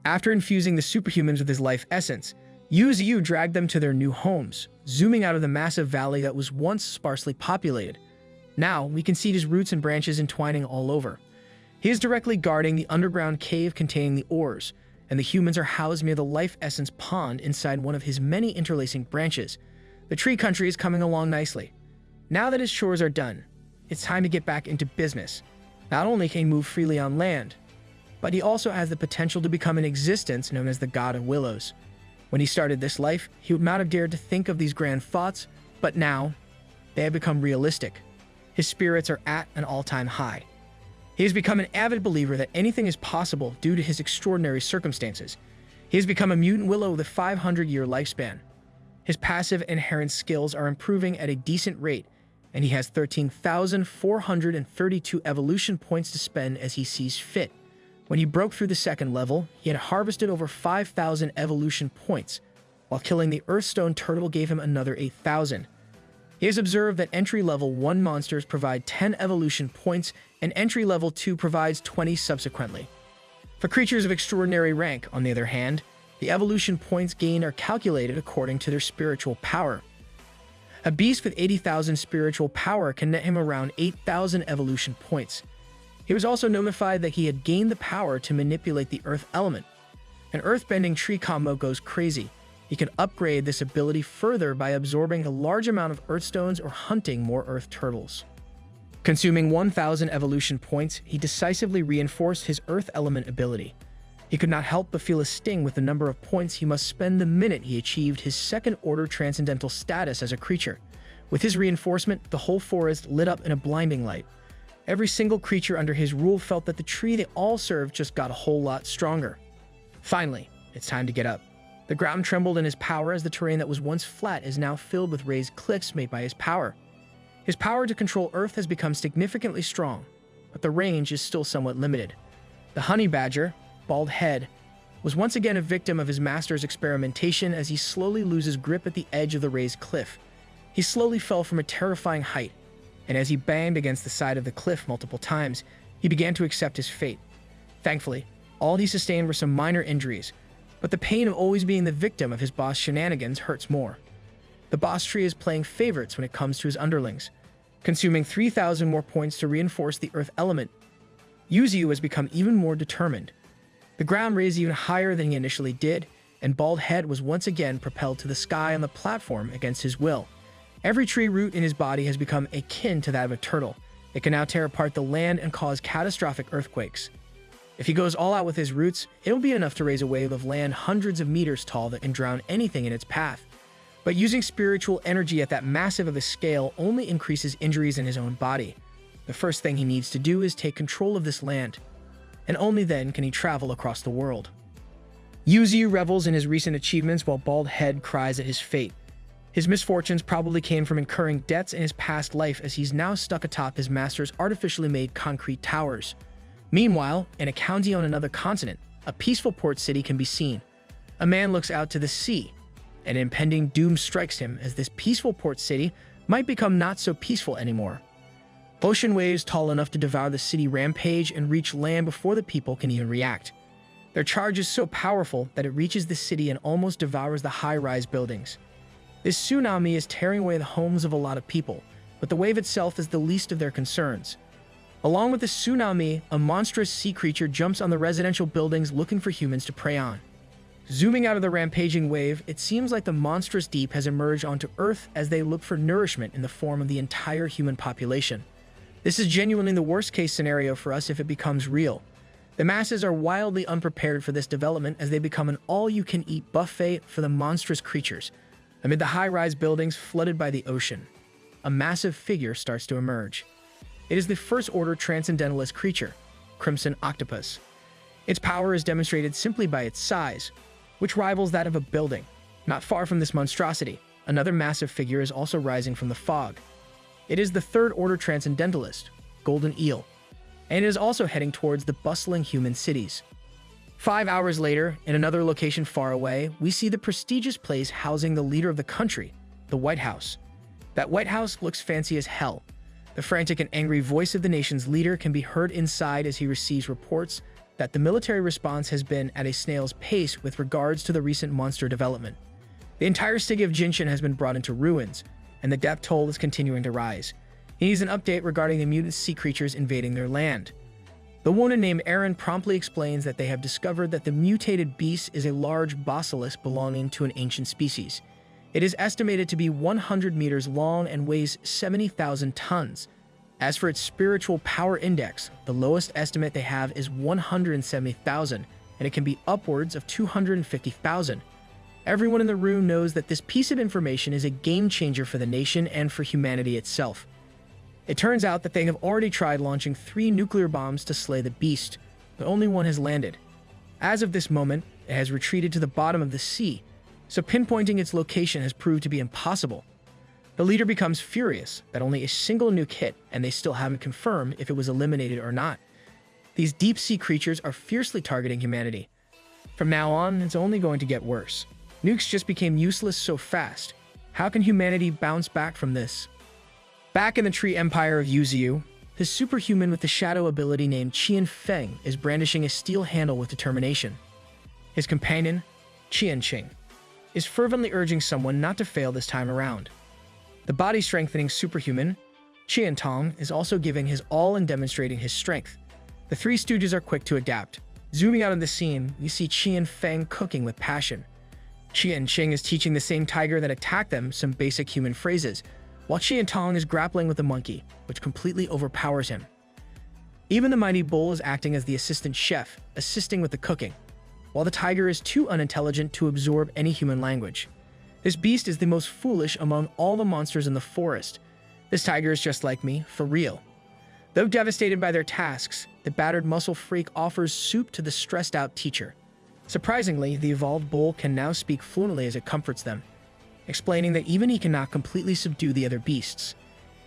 After infusing the superhumans with his life essence, Yu dragged them to their new homes, zooming out of the massive valley that was once sparsely populated. Now, we can see his roots and branches entwining all over. He is directly guarding the underground cave containing the ores, and the humans are housed near the life essence pond inside one of his many interlacing branches. The tree country is coming along nicely. Now that his chores are done, it's time to get back into business. Not only can he move freely on land, but he also has the potential to become an existence known as the God of Willows. When he started this life, he would not have dared to think of these grand thoughts, but now, they have become realistic. His spirits are at an all-time high. He has become an avid believer that anything is possible due to his extraordinary circumstances. He has become a mutant willow with a 500-year lifespan. His passive inherent skills are improving at a decent rate, and he has 13,432 evolution points to spend as he sees fit. When he broke through the second level, he had harvested over 5,000 evolution points, while killing the Earthstone turtle gave him another 8,000. He has observed that entry-level 1 monsters provide 10 evolution points, and entry-level 2 provides 20 subsequently. For creatures of extraordinary rank, on the other hand, the evolution points gained are calculated according to their spiritual power. A beast with 80,000 spiritual power can net him around 8,000 evolution points. He was also notified that he had gained the power to manipulate the earth element. An earth-bending tree combo goes crazy. He can upgrade this ability further by absorbing a large amount of earth stones or hunting more earth turtles. Consuming 1,000 evolution points, he decisively reinforced his earth element ability. He could not help but feel a sting with the number of points he must spend the minute he achieved his second-order transcendental status as a creature. With his reinforcement, the whole forest lit up in a blinding light. Every single creature under his rule felt that the tree they all served just got a whole lot stronger. Finally, it's time to get up. The ground trembled in his power as the terrain that was once flat is now filled with raised cliffs made by his power. His power to control Earth has become significantly strong, but the range is still somewhat limited. The honey badger, Bald Head, was once again a victim of his master's experimentation as he slowly loses grip at the edge of the raised cliff. He slowly fell from a terrifying height, and as he banged against the side of the cliff multiple times, he began to accept his fate. Thankfully, all he sustained were some minor injuries, but the pain of always being the victim of his boss' shenanigans hurts more. The boss tree is playing favorites when it comes to his underlings, consuming 3,000 more points to reinforce the earth element. Yuzu has become even more determined. The ground raised even higher than he initially did, and Bald Head was once again propelled to the sky on the platform against his will. Every tree root in his body has become akin to that of a turtle. It can now tear apart the land and cause catastrophic earthquakes. If he goes all out with his roots, it'll be enough to raise a wave of land hundreds of meters tall that can drown anything in its path. But using spiritual energy at that massive of a scale only increases injuries in his own body. The first thing he needs to do is take control of this land, and only then can he travel across the world. Yuzu revels in his recent achievements while Bald Head cries at his fate. His misfortunes probably came from incurring debts in his past life as he's now stuck atop his master's artificially made concrete towers. Meanwhile, in a county on another continent, a peaceful port city can be seen. A man looks out to the sea, and impending doom strikes him as this peaceful port city might become not so peaceful anymore. Ocean waves tall enough to devour the city rampage and reach land before the people can even react. Their charge is so powerful that it reaches the city and almost devours the high-rise buildings. This tsunami is tearing away the homes of a lot of people, but the wave itself is the least of their concerns. Along with the tsunami, a monstrous sea creature jumps on the residential buildings looking for humans to prey on. Zooming out of the rampaging wave, it seems like the monstrous deep has emerged onto Earth as they look for nourishment in the form of the entire human population. This is genuinely the worst-case scenario for us if it becomes real. The masses are wildly unprepared for this development as they become an all-you-can-eat buffet for the monstrous creatures. Amid the high-rise buildings flooded by the ocean, a massive figure starts to emerge. It is the first-order transcendentalist creature, Crimson Octopus. Its power is demonstrated simply by its size, which rivals that of a building. Not far from this monstrosity, another massive figure is also rising from the fog. It is the third-order transcendentalist, Golden Eel, and it is also heading towards the bustling human cities. 5 hours later, in another location far away, we see the prestigious place housing the leader of the country, the White House. That White House looks fancy as hell. The frantic and angry voice of the nation's leader can be heard inside as he receives reports that the military response has been at a snail's pace with regards to the recent monster development. The entire city of Jinshin has been brought into ruins, and the death toll is continuing to rise. He needs an update regarding the mutant sea creatures invading their land. The woman named Aaron promptly explains that they have discovered that the mutated beast is a large basilisk belonging to an ancient species. It is estimated to be 100 meters long and weighs 70,000 tons. As for its spiritual power index, the lowest estimate they have is 170,000, and it can be upwards of 250,000. Everyone in the room knows that this piece of information is a game changer for the nation and for humanity itself. It turns out that they have already tried launching 3 nuclear bombs to slay the beast, but only one has landed. As of this moment, it has retreated to the bottom of the sea, so pinpointing its location has proved to be impossible. The leader becomes furious that only a single nuke hit, and they still haven't confirmed if it was eliminated or not. These deep-sea creatures are fiercely targeting humanity. From now on, it's only going to get worse. Nukes just became useless so fast. How can humanity bounce back from this? Back in the Tree Empire of Yuzu, his superhuman with the shadow ability named Qian Feng is brandishing a steel handle with determination. His companion, Qian Qing, is fervently urging someone not to fail this time around. The body-strengthening superhuman, Qian Tong, is also giving his all and demonstrating his strength. The Three Stooges are quick to adapt. Zooming out of the scene, we see Qian Feng cooking with passion. Qian Qing is teaching the same tiger that attacked them some basic human phrases, while Qian Tong is grappling with the monkey, which completely overpowers him. Even the mighty bull is acting as the assistant chef, assisting with the cooking, while the tiger is too unintelligent to absorb any human language. This beast is the most foolish among all the monsters in the forest. This tiger is just like me, for real. Though devastated by their tasks, the battered muscle freak offers soup to the stressed-out teacher. Surprisingly, the evolved bull can now speak fluently as it comforts them, explaining that even he cannot completely subdue the other beasts.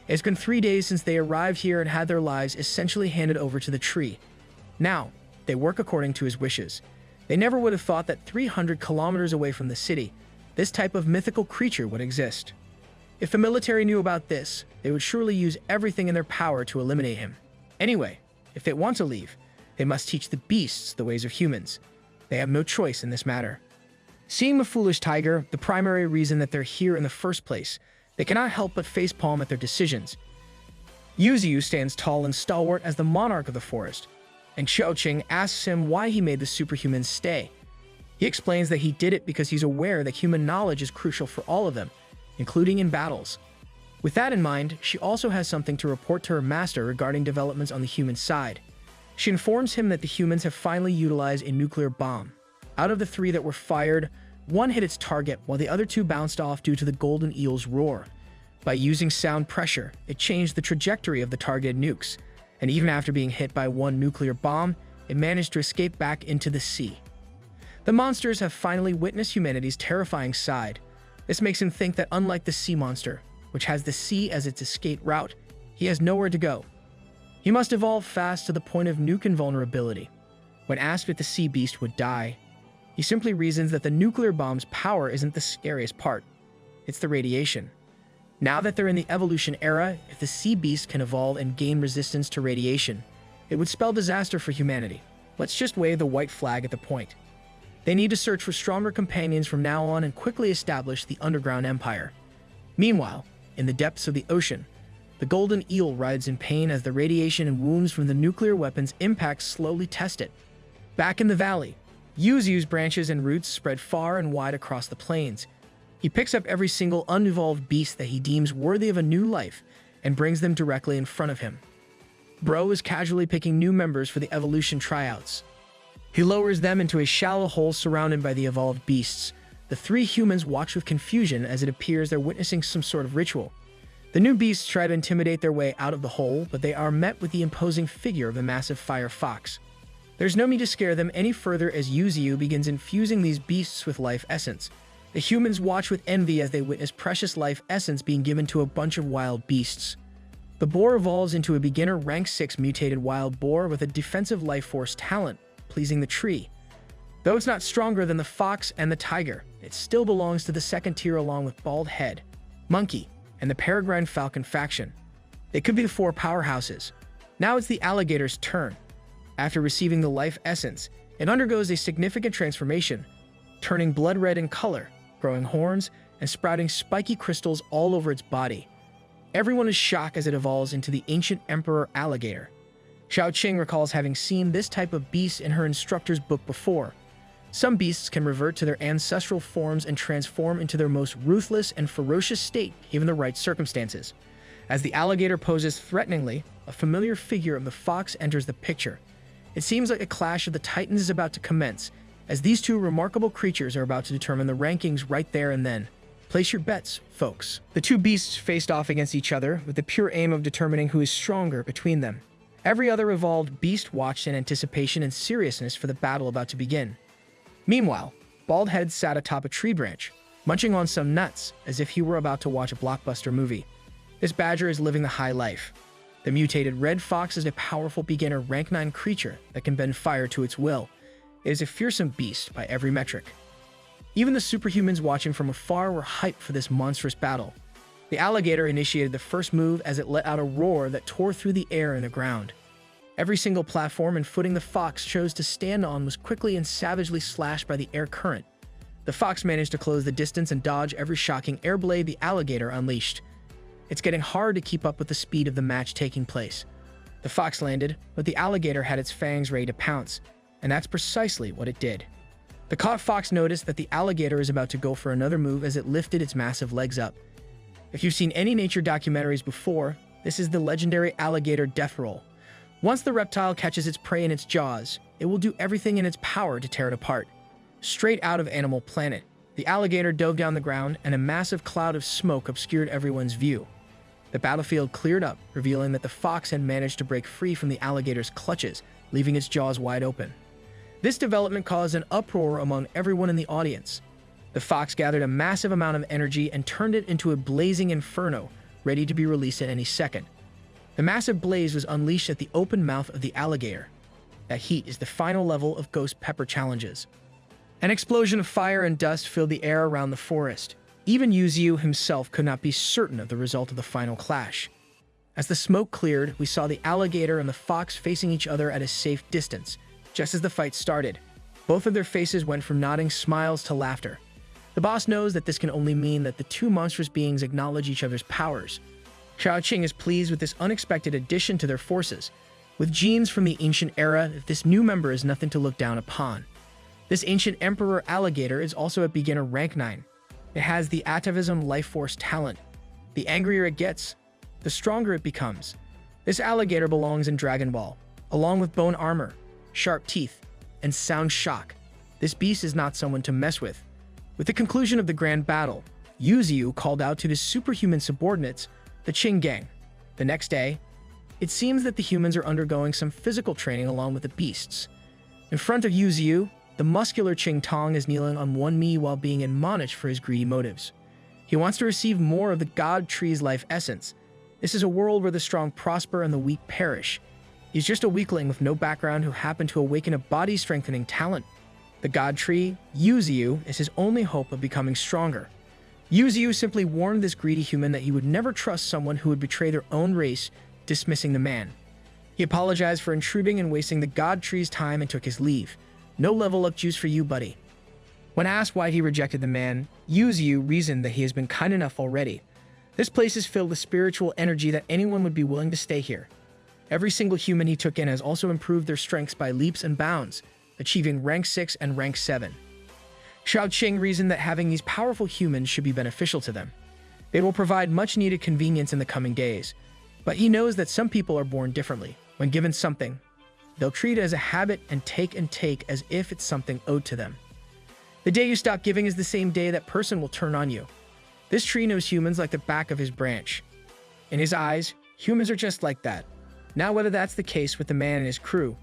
It's been 3 days since they arrived here and had their lives essentially handed over to the tree. Now, they work according to his wishes. They never would have thought that 300 kilometers away from the city, this type of mythical creature would exist. If the military knew about this, they would surely use everything in their power to eliminate him. Anyway, if they want to leave, they must teach the beasts the ways of humans. They have no choice in this matter. Seeing the foolish tiger, the primary reason that they're here in the first place, they cannot help but facepalm at their decisions. Yuzu stands tall and stalwart as the monarch of the forest, and Qiaoqing asks him why he made the superhumans stay. He explains that he did it because he's aware that human knowledge is crucial for all of them, including in battles. With that in mind, she also has something to report to her master regarding developments on the human side. She informs him that the humans have finally utilized a nuclear bomb. Out of the 3 that were fired, 1 hit its target while the other 2 bounced off due to the golden eel's roar. By using sound pressure, it changed the trajectory of the targeted nukes, and even after being hit by 1 nuclear bomb, it managed to escape back into the sea. The monsters have finally witnessed humanity's terrifying side. This makes him think that unlike the sea monster, which has the sea as its escape route, he has nowhere to go. He must evolve fast to the point of nuke invulnerability. When asked if the sea beast would die, he simply reasons that the nuclear bomb's power isn't the scariest part. It's the radiation. Now that they're in the evolution era, if the sea beast can evolve and gain resistance to radiation, it would spell disaster for humanity. Let's just wave the white flag at the point. They need to search for stronger companions from now on and quickly establish the underground empire. Meanwhile, in the depths of the ocean, the golden eel writhes in pain as the radiation and wounds from the nuclear weapon's impact slowly test it. Back in the valley, Yuzu's branches and roots spread far and wide across the plains. He picks up every single unevolved beast that he deems worthy of a new life and brings them directly in front of him. Bro is casually picking new members for the evolution tryouts. He lowers them into a shallow hole surrounded by the evolved beasts. The 3 humans watch with confusion as it appears they're witnessing some sort of ritual. The new beasts try to intimidate their way out of the hole, but they are met with the imposing figure of a massive fire fox. There's no need to scare them any further as Yuzu begins infusing these beasts with life essence. The humans watch with envy as they witness precious life essence being given to a bunch of wild beasts. The boar evolves into a beginner rank 6 mutated wild boar with a defensive life force talent, pleasing the tree. Though it's not stronger than the fox and the tiger, it still belongs to the second tier along with Bald Head, Monkey, and the Peregrine Falcon faction. They could be the 4 powerhouses. Now it's the alligator's turn. After receiving the life essence, it undergoes a significant transformation, turning blood red in color, growing horns, and sprouting spiky crystals all over its body. Everyone is shocked as it evolves into the ancient emperor alligator. Xiaoqing recalls having seen this type of beast in her instructor's book before. Some beasts can revert to their ancestral forms and transform into their most ruthless and ferocious state given the right circumstances. As the alligator poses threateningly, a familiar figure of the fox enters the picture. It seems like a clash of the titans is about to commence, as these two remarkable creatures are about to determine the rankings right there and then. Place your bets, folks. The two beasts faced off against each other with the pure aim of determining who is stronger between them. Every other evolved beast watched in anticipation and seriousness for the battle about to begin. Meanwhile, Baldhead sat atop a tree branch, munching on some nuts as if he were about to watch a blockbuster movie. This badger is living the high life. The mutated red fox is a powerful beginner rank 9 creature that can bend fire to its will. It is a fearsome beast by every metric. Even the superhumans watching from afar were hyped for this monstrous battle. The alligator initiated the first move as it let out a roar that tore through the air and the ground. Every single platform and footing the fox chose to stand on was quickly and savagely slashed by the air current. The fox managed to close the distance and dodge every shocking air blade the alligator unleashed. It's getting hard to keep up with the speed of the match taking place. The fox landed, but the alligator had its fangs ready to pounce, and that's precisely what it did. The caught fox noticed that the alligator is about to go for another move as it lifted its massive legs up. If you've seen any nature documentaries before, this is the legendary alligator death roll. Once the reptile catches its prey in its jaws, it will do everything in its power to tear it apart. Straight out of Animal Planet, the alligator dove down the ground and a massive cloud of smoke obscured everyone's view. The battlefield cleared up, revealing that the fox had managed to break free from the alligator's clutches, leaving its jaws wide open. This development caused an uproar among everyone in the audience. The fox gathered a massive amount of energy and turned it into a blazing inferno, ready to be released at any second. The massive blaze was unleashed at the open mouth of the alligator. That heat is the final level of Ghost Pepper challenges. An explosion of fire and dust filled the air around the forest. Even Yuziu himself could not be certain of the result of the final clash. As the smoke cleared, we saw the alligator and the fox facing each other at a safe distance. Just as the fight started, both of their faces went from nodding smiles to laughter. The boss knows that this can only mean that the two monstrous beings acknowledge each other's powers. Xiaoqing is pleased with this unexpected addition to their forces. With genes from the ancient era, this new member is nothing to look down upon. This ancient emperor alligator is also at beginner rank 9. It has the atavism life force talent. The angrier it gets, the stronger it becomes. This alligator belongs in Dragon Ball, along with bone armor, sharp teeth, and sound shock. This beast is not someone to mess with. With the conclusion of the grand battle, Yuziu called out to his superhuman subordinates, the Qing gang. The next day, it seems that the humans are undergoing some physical training along with the beasts. In front of Yuziu, the muscular Qing Tong is kneeling on one knee while being admonished for his greedy motives. He wants to receive more of the God Tree's life essence. This is a world where the strong prosper and the weak perish. He's just a weakling with no background who happened to awaken a body-strengthening talent. The God Tree, Yuziu, is his only hope of becoming stronger. Yuziu simply warned this greedy human that he would never trust someone who would betray their own race, dismissing the man. He apologized for intruding and wasting the God Tree's time and took his leave. No level up juice for you, buddy. When asked why he rejected the man, Yuziu reasoned that he has been kind enough already. This place is filled with spiritual energy that anyone would be willing to stay here. Every single human he took in has also improved their strengths by leaps and bounds, achieving rank 6 and rank 7. Xiaoqing reasoned that having these powerful humans should be beneficial to them. They will provide much-needed convenience in the coming days, but he knows that some people are born differently. When given something, they'll treat it as a habit and take as if it's something owed to them. The day you stop giving is the same day that person will turn on you. This tree knows humans like the back of his branch. In his eyes, humans are just like that. Now, whether that's the case with the man and his crew,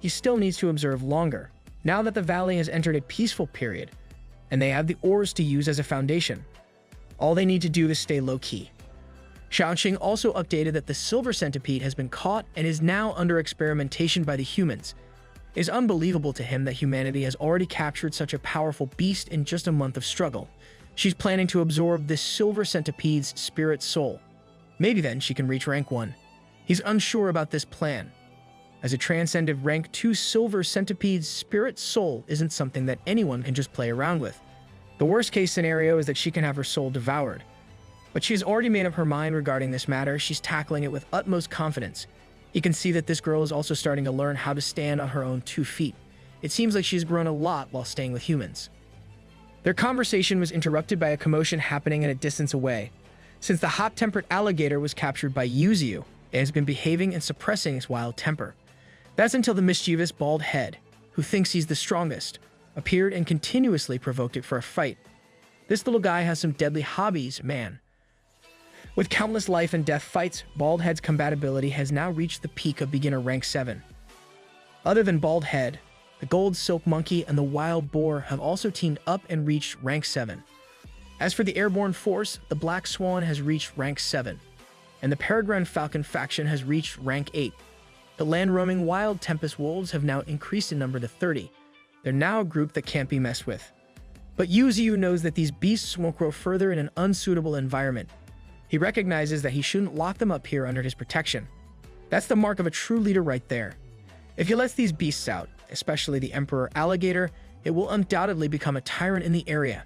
he still needs to observe longer, now that the valley has entered a peaceful period, and they have the ores to use as a foundation. All they need to do is stay low-key. Xiaoqing also updated that the silver centipede has been caught and is now under experimentation by the humans. It is unbelievable to him that humanity has already captured such a powerful beast in just a month of struggle. She's planning to absorb this silver centipede's spirit soul. Maybe then she can reach rank 1. He's unsure about this plan. As a transcended rank 2 silver centipede's spirit soul isn't something that anyone can just play around with. The worst case scenario is that she can have her soul devoured. But she has already made up her mind regarding this matter. She's tackling it with utmost confidence. You can see that this girl is also starting to learn how to stand on her own 2 feet. It seems like she's grown a lot while staying with humans. Their conversation was interrupted by a commotion happening at a distance away. Since the hot-tempered alligator was captured by Yuzu, it has been behaving and suppressing its wild temper. That's until the mischievous bald head, who thinks he's the strongest, appeared and continuously provoked it for a fight. This little guy has some deadly hobbies, man. With countless life and death fights, Bald Head's compatibility has now reached the peak of beginner rank 7. Other than Bald Head, the Gold Silk Monkey and the Wild Boar have also teamed up and reached rank 7. As for the Airborne Force, the Black Swan has reached rank 7, and the Peregrine Falcon faction has reached rank 8. The land-roaming Wild Tempest Wolves have now increased in number to 30. They're now a group that can't be messed with. But Yuzu knows that these beasts won't grow further in an unsuitable environment. He recognizes that he shouldn't lock them up here under his protection. That's the mark of a true leader right there. If he lets these beasts out, especially the Emperor Alligator, it will undoubtedly become a tyrant in the area.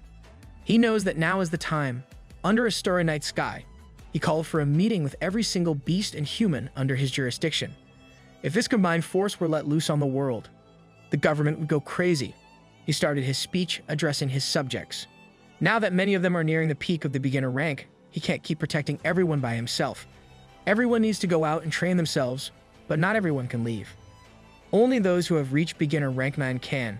He knows that now is the time. Under a starry night sky, he called for a meeting with every single beast and human under his jurisdiction. If this combined force were let loose on the world, the government would go crazy. He started his speech addressing his subjects. Now that many of them are nearing the peak of the beginner rank, he can't keep protecting everyone by himself. Everyone needs to go out and train themselves, but not everyone can leave. Only those who have reached beginner rank 9 can.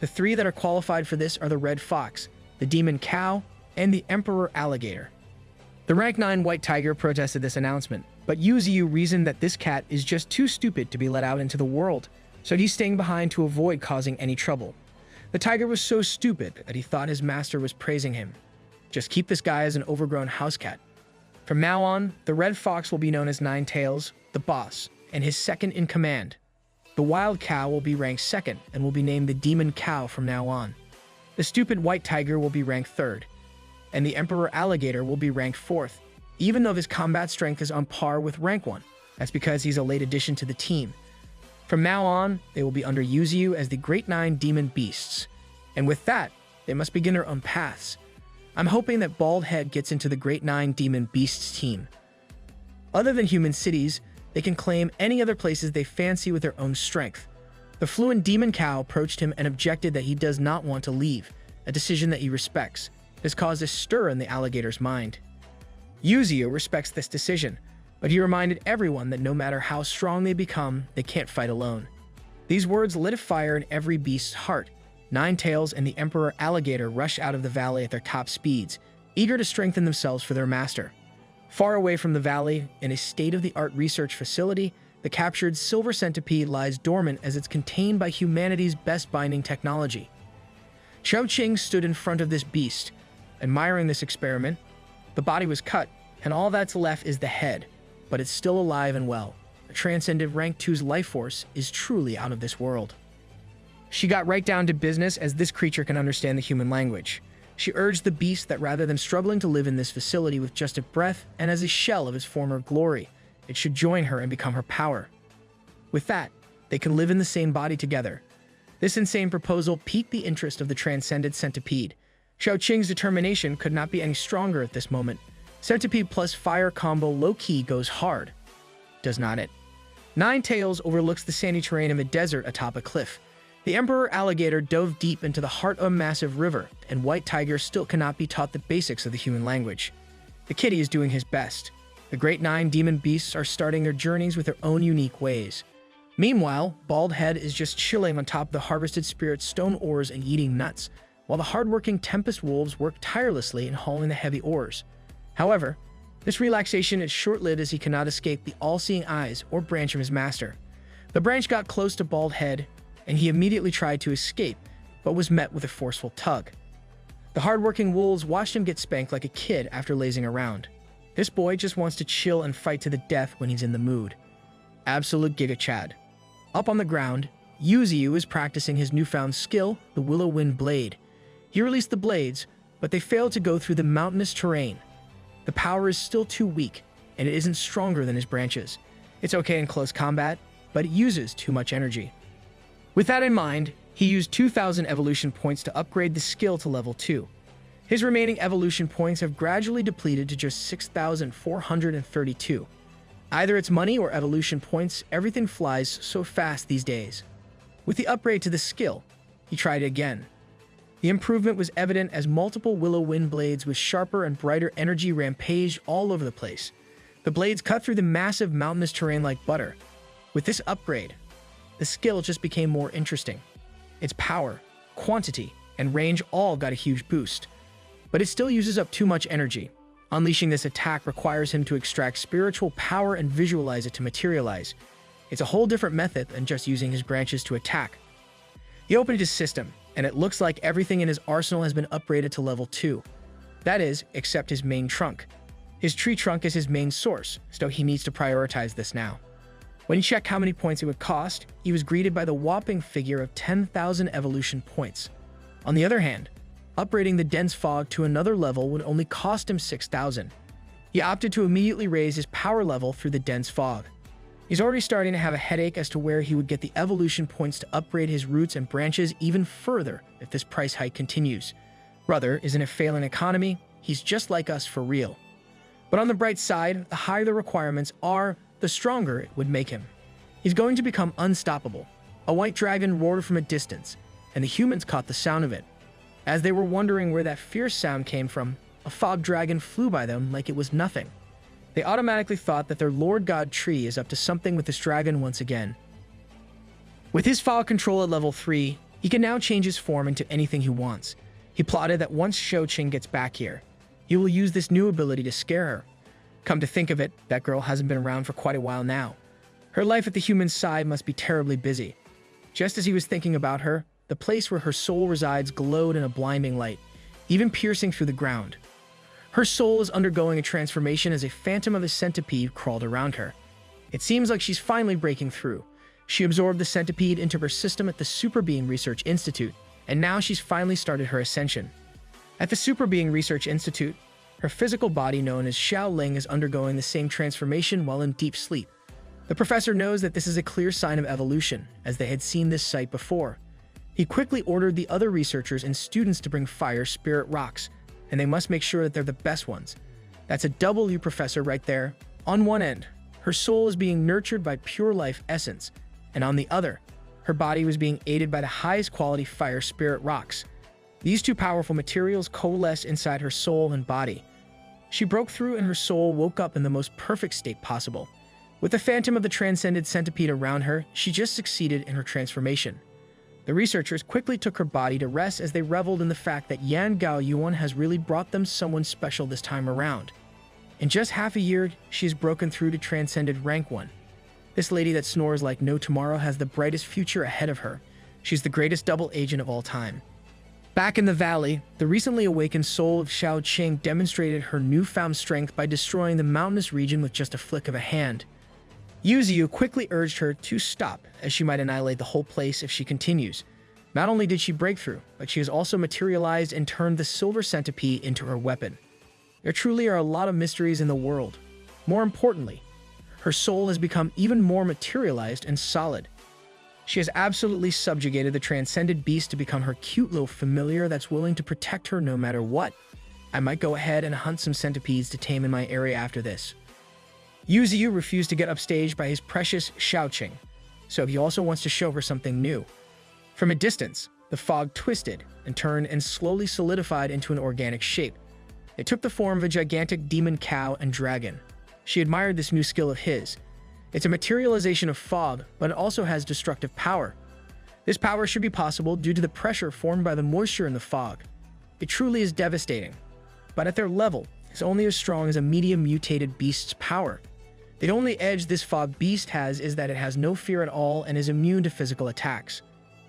The 3 that are qualified for this are the Red Fox, the Demon Cow, and the Emperor Alligator. The rank 9 White Tiger protested this announcement, but Yuzu reasoned that this cat is just too stupid to be let out into the world, so he's staying behind to avoid causing any trouble. The tiger was so stupid that he thought his master was praising him. Just keep this guy as an overgrown house cat. From now on, the Red Fox will be known as Nine Tails, the boss, and his second in command. The Wild Cow will be ranked 2nd and will be named the Demon Cow from now on. The stupid White Tiger will be ranked 3rd, and the Emperor Alligator will be ranked 4th, even though his combat strength is on par with rank 1. That's because he's a late addition to the team. From now on, they will be under Yuzu as the Great 9 Demon Beasts, and with that, they must begin their own paths. I'm hoping that Bald Head gets into the Great 9 Demon Beasts team. Other than human cities, they can claim any other places they fancy with their own strength. The fluent Demon Cow approached him and objected that he does not want to leave, a decision that he respects. This caused a stir in the alligator's mind. Yuzu respects this decision, but he reminded everyone that no matter how strong they become, they can't fight alone. These words lit a fire in every beast's heart. Nine Tails and the Emperor Alligator rush out of the valley at their top speeds, eager to strengthen themselves for their master. Far away from the valley, in a state-of-the-art research facility, the captured silver centipede lies dormant as it's contained by humanity's best binding technology. Xiao Qing stood in front of this beast, admiring this experiment. The body was cut, and all that's left is the head, but it's still alive and well. A transcendent rank 2's life force is truly out of this world. She got right down to business, as this creature can understand the human language. She urged the beast that rather than struggling to live in this facility with just a breath and as a shell of its former glory, it should join her and become her power. With that, they can live in the same body together. This insane proposal piqued the interest of the transcendent centipede. Xiao Qing's determination could not be any stronger at this moment. Centipede plus fire combo low-key goes hard. Does not it? Nine Tails overlooks the sandy terrain of a desert atop a cliff. The Emperor Alligator dove deep into the heart of a massive river, and White Tiger still cannot be taught the basics of the human language. The kitty is doing his best. The Great 9 Demon Beasts are starting their journeys with their own unique ways. Meanwhile, Bald Head is just chilling on top of the harvested spirit stone ores and eating nuts, while the hardworking Tempest Wolves work tirelessly in hauling the heavy ores. However, this relaxation is short-lived, as he cannot escape the all-seeing eyes or branch of his master. The branch got close to Bald Head, and he immediately tried to escape, but was met with a forceful tug. The hardworking wolves watched him get spanked like a kid after lazing around. This boy just wants to chill and fight to the death when he's in the mood. Absolute Giga Chad. Up on the ground, Yuzu is practicing his newfound skill, the Willow Wind Blade. He released the blades, but they failed to go through the mountainous terrain. The power is still too weak, and it isn't stronger than his branches. It's okay in close combat, but it uses too much energy. With that in mind, he used 2,000 evolution points to upgrade the skill to level 2. His remaining evolution points have gradually depleted to just 6,432. Either it's money or evolution points, everything flies so fast these days. With the upgrade to the skill, he tried again. The improvement was evident as multiple willow wind blades with sharper and brighter energy rampaged all over the place. The blades cut through the massive mountainous terrain like butter. With this upgrade, the skill just became more interesting. Its power, quantity, and range all got a huge boost. But it still uses up too much energy. Unleashing this attack requires him to extract spiritual power and visualize it to materialize. It's a whole different method than just using his branches to attack. He opened his system, and it looks like everything in his arsenal has been upgraded to level 2. That is, except his main trunk. His tree trunk is his main source, so he needs to prioritize this now. When he checked how many points it would cost, he was greeted by the whopping figure of 10,000 evolution points. On the other hand, upgrading the dense fog to another level would only cost him 6,000. He opted to immediately raise his power level through the dense fog. He's already starting to have a headache as to where he would get the evolution points to upgrade his roots and branches even further if this price hike continues. Brother is in a failing economy, he's just like us for real. But on the bright side, the higher the requirements are, the stronger it would make him. He's going to become unstoppable. A white dragon roared from a distance, and the humans caught the sound of it. As they were wondering where that fierce sound came from, a fog dragon flew by them like it was nothing. They automatically thought that their Lord God Tree is up to something with this dragon once again. With his fog control at level 3, he can now change his form into anything he wants. He plotted that once Shou-Ching gets back here, he will use this new ability to scare her. Come to think of it, that girl hasn't been around for quite a while now. Her life at the human side must be terribly busy. Just as he was thinking about her, the place where her soul resides glowed in a blinding light, even piercing through the ground. Her soul is undergoing a transformation as a phantom of a centipede crawled around her. It seems like she's finally breaking through. She absorbed the centipede into her system at the Super Being Research Institute, and now she's finally started her ascension. At the Super Being Research Institute, her physical body known as Xiaoling is undergoing the same transformation while in deep sleep. The professor knows that this is a clear sign of evolution, as they had seen this sight before. He quickly ordered the other researchers and students to bring fire spirit rocks, and they must make sure that they're the best ones. That's a W professor right there. On one end, her soul is being nurtured by pure life essence, and on the other, her body was being aided by the highest quality fire spirit rocks. These two powerful materials coalesce inside her soul and body. She broke through and her soul woke up in the most perfect state possible. With the phantom of the transcended centipede around her, she just succeeded in her transformation. The researchers quickly took her body to rest as they reveled in the fact that Yan Gao Yuan has really brought them someone special this time around. In just half a year, she has broken through to transcended rank 1. This lady that snores like no tomorrow has the brightest future ahead of her. She's the greatest double agent of all time. Back in the valley, the recently awakened soul of Shou-Ching demonstrated her newfound strength by destroying the mountainous region with just a flick of a hand. Yuziu quickly urged her to stop, as she might annihilate the whole place if she continues. Not only did she break through, but she has also materialized and turned the silver centipede into her weapon. There truly are a lot of mysteries in the world. More importantly, her soul has become even more materialized and solid. She has absolutely subjugated the transcended beast to become her cute little familiar that's willing to protect her no matter what. I might go ahead and hunt some centipedes to tame in my area after this. Yuziu refused to get upstaged by his precious Shou-Ching, so he also wants to show her something new. From a distance, the fog twisted and turned and slowly solidified into an organic shape. It took the form of a gigantic demon cow and dragon. She admired this new skill of his. It's a materialization of fog, but it also has destructive power. This power should be possible due to the pressure formed by the moisture in the fog. It truly is devastating, but at their level, it's only as strong as a medium mutated beast's power. The only edge this fog beast has is that it has no fear at all and is immune to physical attacks.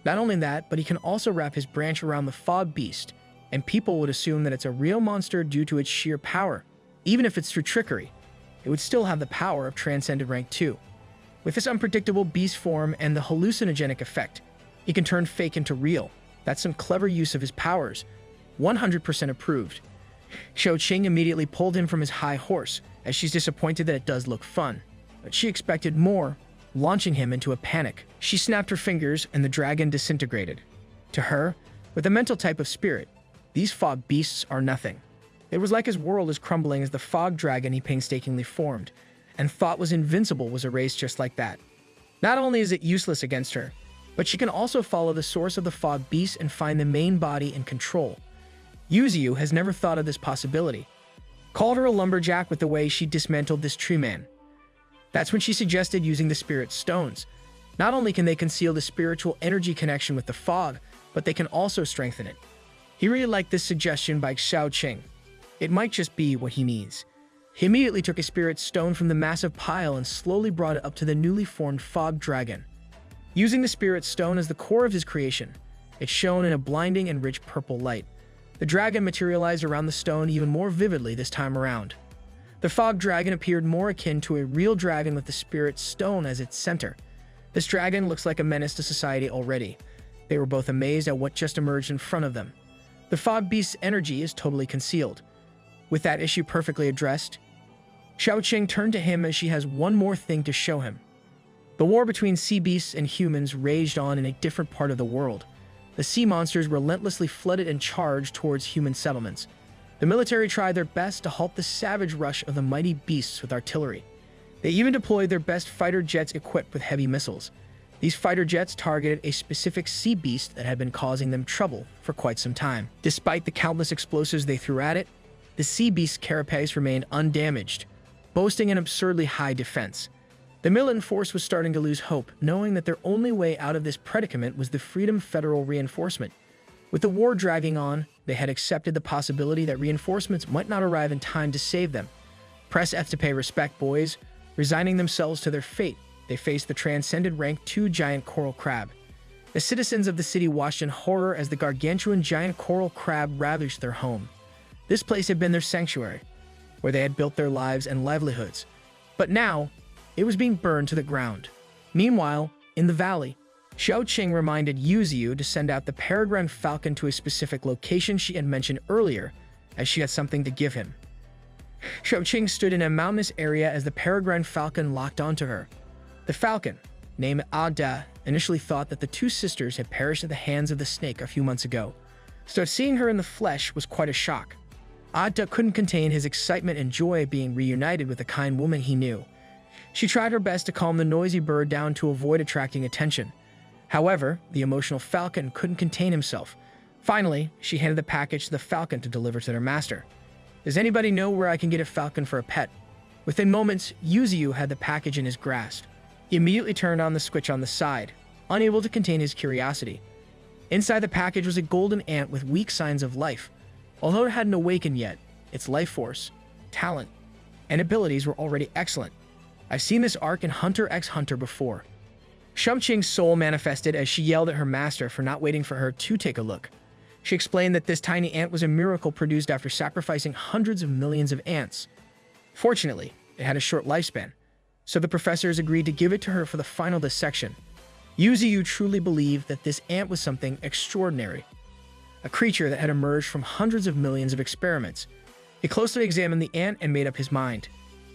Not only that, but he can also wrap his branch around the fog beast, and people would assume that it's a real monster due to its sheer power. Even if it's through trickery, it would still have the power of transcended rank 2. With this unpredictable beast form and the hallucinogenic effect, he can turn fake into real. That's some clever use of his powers. 100% approved. Shou-Ching immediately pulled him from his high horse, as she's disappointed that it does look fun. But she expected more, launching him into a panic. She snapped her fingers and the dragon disintegrated. To her, with a mental type of spirit, these fog beasts are nothing. It was like his world is crumbling as the fog dragon he painstakingly formed, and thought was invincible was erased just like that. Not only is it useless against her, but she can also follow the source of the fog beast and find the main body and control. Yuzu has never thought of this possibility. Called her a lumberjack with the way she dismantled this tree man. That's when she suggested using the spirit stones. Not only can they conceal the spiritual energy connection with the fog, but they can also strengthen it. He really liked this suggestion by Xiaoqing. It might just be what he needs. He immediately took a spirit stone from the massive pile and slowly brought it up to the newly formed fog dragon. Using the spirit stone as the core of his creation, it shone in a blinding and rich purple light. The dragon materialized around the stone even more vividly this time around. The fog dragon appeared more akin to a real dragon with the spirit stone as its center. This dragon looks like a menace to society already. They were both amazed at what just emerged in front of them. The fog beast's energy is totally concealed. With that issue perfectly addressed, Xiaoqing turned to him as she has one more thing to show him. The war between sea beasts and humans raged on in a different part of the world. The sea monsters relentlessly flooded and charged towards human settlements. The military tried their best to halt the savage rush of the mighty beasts with artillery. They even deployed their best fighter jets equipped with heavy missiles. These fighter jets targeted a specific sea beast that had been causing them trouble for quite some time. Despite the countless explosives they threw at it, the sea beast's carapace remained undamaged, boasting an absurdly high defense. The militant force was starting to lose hope, knowing that their only way out of this predicament was the Freedom Federal reinforcement. With the war dragging on, they had accepted the possibility that reinforcements might not arrive in time to save them. Press F to pay respect, boys. Resigning themselves to their fate, they faced the transcended rank 2 giant coral crab. The citizens of the city watched in horror as the gargantuan giant coral crab ravaged their home. This place had been their sanctuary, where they had built their lives and livelihoods. But now, it was being burned to the ground. Meanwhile, in the valley, Xiaoqing reminded Yuzu to send out the peregrine falcon to a specific location she had mentioned earlier, as she had something to give him. Xiaoqing stood in a mountainous area as the peregrine falcon locked onto her. The falcon, named Ada, initially thought that the two sisters had perished at the hands of the snake a few months ago, so seeing her in the flesh was quite a shock. Ada couldn't contain his excitement and joy at being reunited with a kind woman he knew. She tried her best to calm the noisy bird down to avoid attracting attention. However, the emotional falcon couldn't contain himself. Finally, she handed the package to the falcon to deliver to their master. Does anybody know where I can get a falcon for a pet? Within moments, Yuzu had the package in his grasp. He immediately turned on the switch on the side, unable to contain his curiosity. Inside the package was a golden ant with weak signs of life. Although it hadn't awakened yet, its life force, talent, and abilities were already excellent. I've seen this arc in Hunter x Hunter before. Xiaoqing's soul manifested as she yelled at her master for not waiting for her to take a look. She explained that this tiny ant was a miracle produced after sacrificing hundreds of millions of ants. Fortunately, it had a short lifespan, so the professors agreed to give it to her for the final dissection. Yuzu truly believed that this ant was something extraordinary, a creature that had emerged from hundreds of millions of experiments. He closely examined the ant and made up his mind.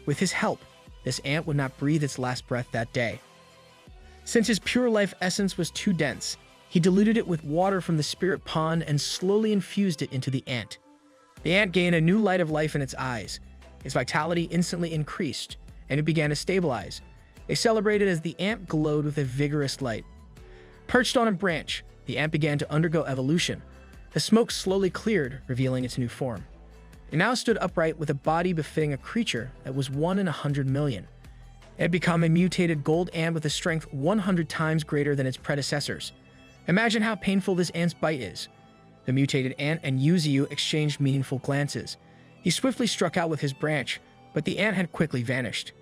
With his help, this ant would not breathe its last breath that day. Since his pure life essence was too dense, he diluted it with water from the spirit pond and slowly infused it into the ant. The ant gained a new light of life in its eyes. Its vitality instantly increased, and it began to stabilize. They celebrated as the ant glowed with a vigorous light. Perched on a branch, the ant began to undergo evolution. The smoke slowly cleared, revealing its new form. It now stood upright with a body befitting a creature that was 1 in 100 million. It had become a mutated gold ant with a strength 100 times greater than its predecessors. Imagine how painful this ant's bite is. The mutated ant and Yuzu exchanged meaningful glances. He swiftly struck out with his branch, but the ant had quickly vanished.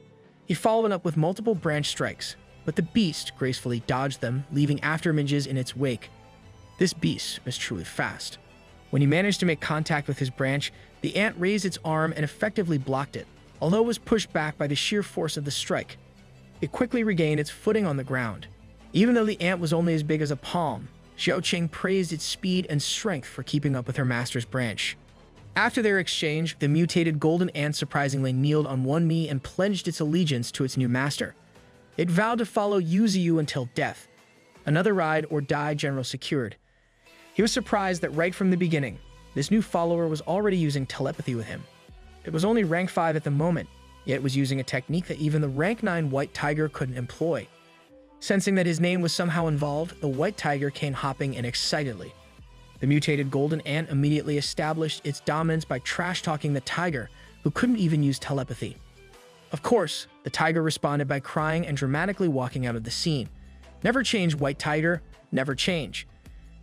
He followed up with multiple branch strikes, but the beast gracefully dodged them, leaving afterimages in its wake. This beast was truly fast. When he managed to make contact with his branch, the ant raised its arm and effectively blocked it. Although it was pushed back by the sheer force of the strike, it quickly regained its footing on the ground. Even though the ant was only as big as a palm, Xiaoqing praised its speed and strength for keeping up with her master's branch. After their exchange, the mutated golden ant surprisingly kneeled on one knee and pledged its allegiance to its new master. It vowed to follow Yuzu until death. Another ride or die general secured. He was surprised that right from the beginning, this new follower was already using telepathy with him. It was only rank 5 at the moment, yet it was using a technique that even the rank 9 white tiger couldn't employ. Sensing that his name was somehow involved, the white tiger came hopping in excitedly. The mutated golden ant immediately established its dominance by trash-talking the tiger, who couldn't even use telepathy. Of course, the tiger responded by crying and dramatically walking out of the scene. Never change, white tiger, never change.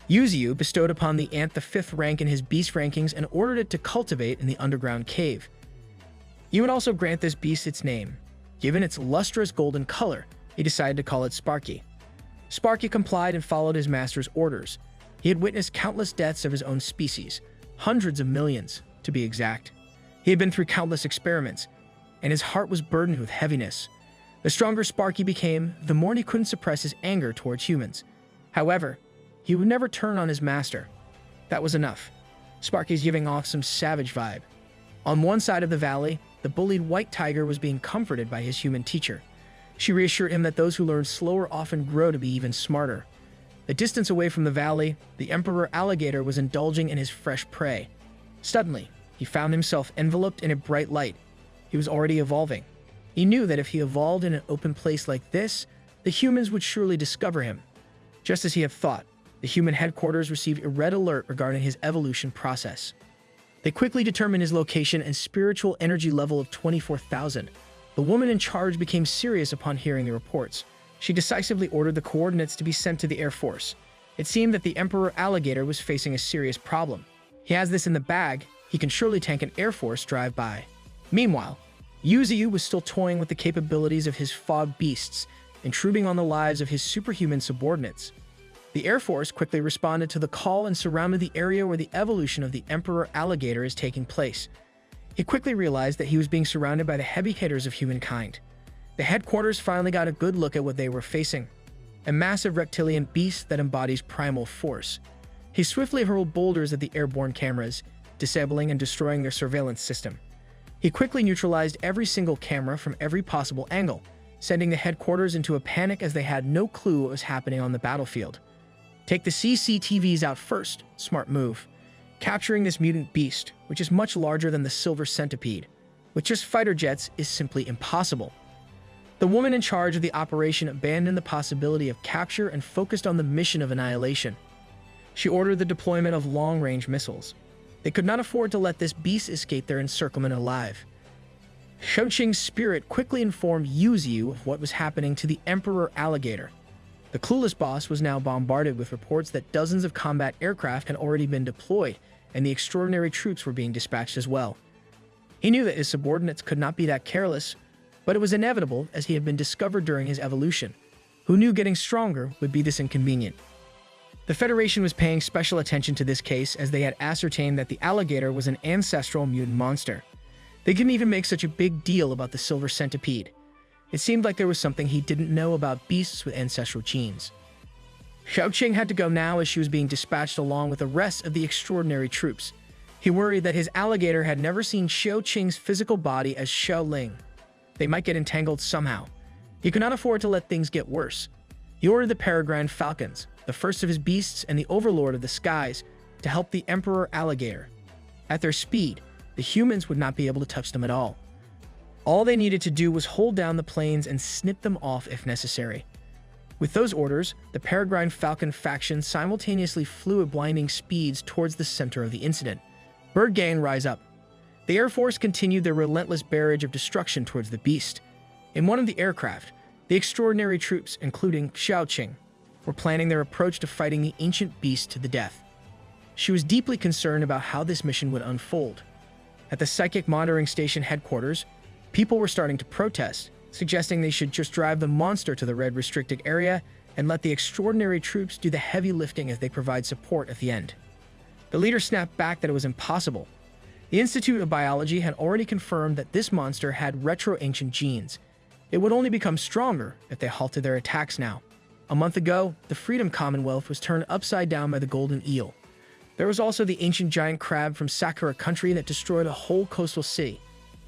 Yuzu bestowed upon the ant the 5th rank in his beast rankings and ordered it to cultivate in the underground cave. You would also grant this beast its name. Given its lustrous golden color, he decided to call it Sparky. Sparky complied and followed his master's orders. He had witnessed countless deaths of his own species, hundreds of millions, to be exact. He had been through countless experiments, and his heart was burdened with heaviness. The stronger Sparky became, the more he couldn't suppress his anger towards humans. However, he would never turn on his master. That was enough. Sparky's giving off some savage vibe. On one side of the valley, the bullied white tiger was being comforted by his human teacher. She reassured him that those who learn slower often grow to be even smarter. A distance away from the valley, the emperor alligator was indulging in his fresh prey. Suddenly, he found himself enveloped in a bright light. He was already evolving. He knew that if he evolved in an open place like this, the humans would surely discover him. Just as he had thought, the human headquarters received a red alert regarding his evolution process. They quickly determined his location and spiritual energy level of 24,000. The woman in charge became serious upon hearing the reports. She decisively ordered the coordinates to be sent to the Air Force. It seemed that the Emperor Alligator was facing a serious problem. He has this in the bag, he can surely tank an Air Force drive-by. Meanwhile, Yuzu was still toying with the capabilities of his fog beasts, intruding on the lives of his superhuman subordinates. The Air Force quickly responded to the call and surrounded the area where the evolution of the Emperor Alligator is taking place. He quickly realized that he was being surrounded by the heavy hitters of humankind. The headquarters finally got a good look at what they were facing. A massive reptilian beast that embodies primal force. He swiftly hurled boulders at the airborne cameras, disabling and destroying their surveillance system. He quickly neutralized every single camera from every possible angle, sending the headquarters into a panic as they had no clue what was happening on the battlefield. Take the CCTVs out first, smart move. Capturing this mutant beast, which is much larger than the silver centipede, with just fighter jets is simply impossible. The woman in charge of the operation abandoned the possibility of capture and focused on the mission of annihilation. She ordered the deployment of long-range missiles. They could not afford to let this beast escape their encirclement alive. Shouqing's spirit quickly informed Yuzu of what was happening to the Emperor Alligator. The clueless boss was now bombarded with reports that dozens of combat aircraft had already been deployed, and the extraordinary troops were being dispatched as well. He knew that his subordinates could not be that careless, but it was inevitable as he had been discovered during his evolution. Who knew getting stronger would be this inconvenient? The Federation was paying special attention to this case as they had ascertained that the alligator was an ancestral mutant monster. They didn't even make such a big deal about the silver centipede. It seemed like there was something he didn't know about beasts with ancestral genes. Shouqing had to go now as she was being dispatched along with the rest of the extraordinary troops. He worried that his alligator had never seen Shouqing's physical body as Xiaoling. They might get entangled somehow. He could not afford to let things get worse. He ordered the peregrine falcons, the first of his beasts and the overlord of the skies, to help the Emperor Alligator. At their speed, the humans would not be able to touch them at all. All they needed to do was hold down the planes and snip them off if necessary. With those orders, the peregrine falcon faction simultaneously flew at blinding speeds towards the center of the incident. Bird Gang, rise up. The Air Force continued their relentless barrage of destruction towards the beast. In one of the aircraft, the extraordinary troops, including Shouqing, were planning their approach to fighting the ancient beast to the death. She was deeply concerned about how this mission would unfold. At the psychic monitoring station headquarters, people were starting to protest, suggesting they should just drive the monster to the red restricted area and let the extraordinary troops do the heavy lifting as they provide support at the end. The leader snapped back that it was impossible. The Institute of Biology had already confirmed that this monster had retro-ancient genes. It would only become stronger if they halted their attacks now. A month ago, the Freedom Commonwealth was turned upside down by the golden eel. There was also the ancient giant crab from Sakura country that destroyed a whole coastal city.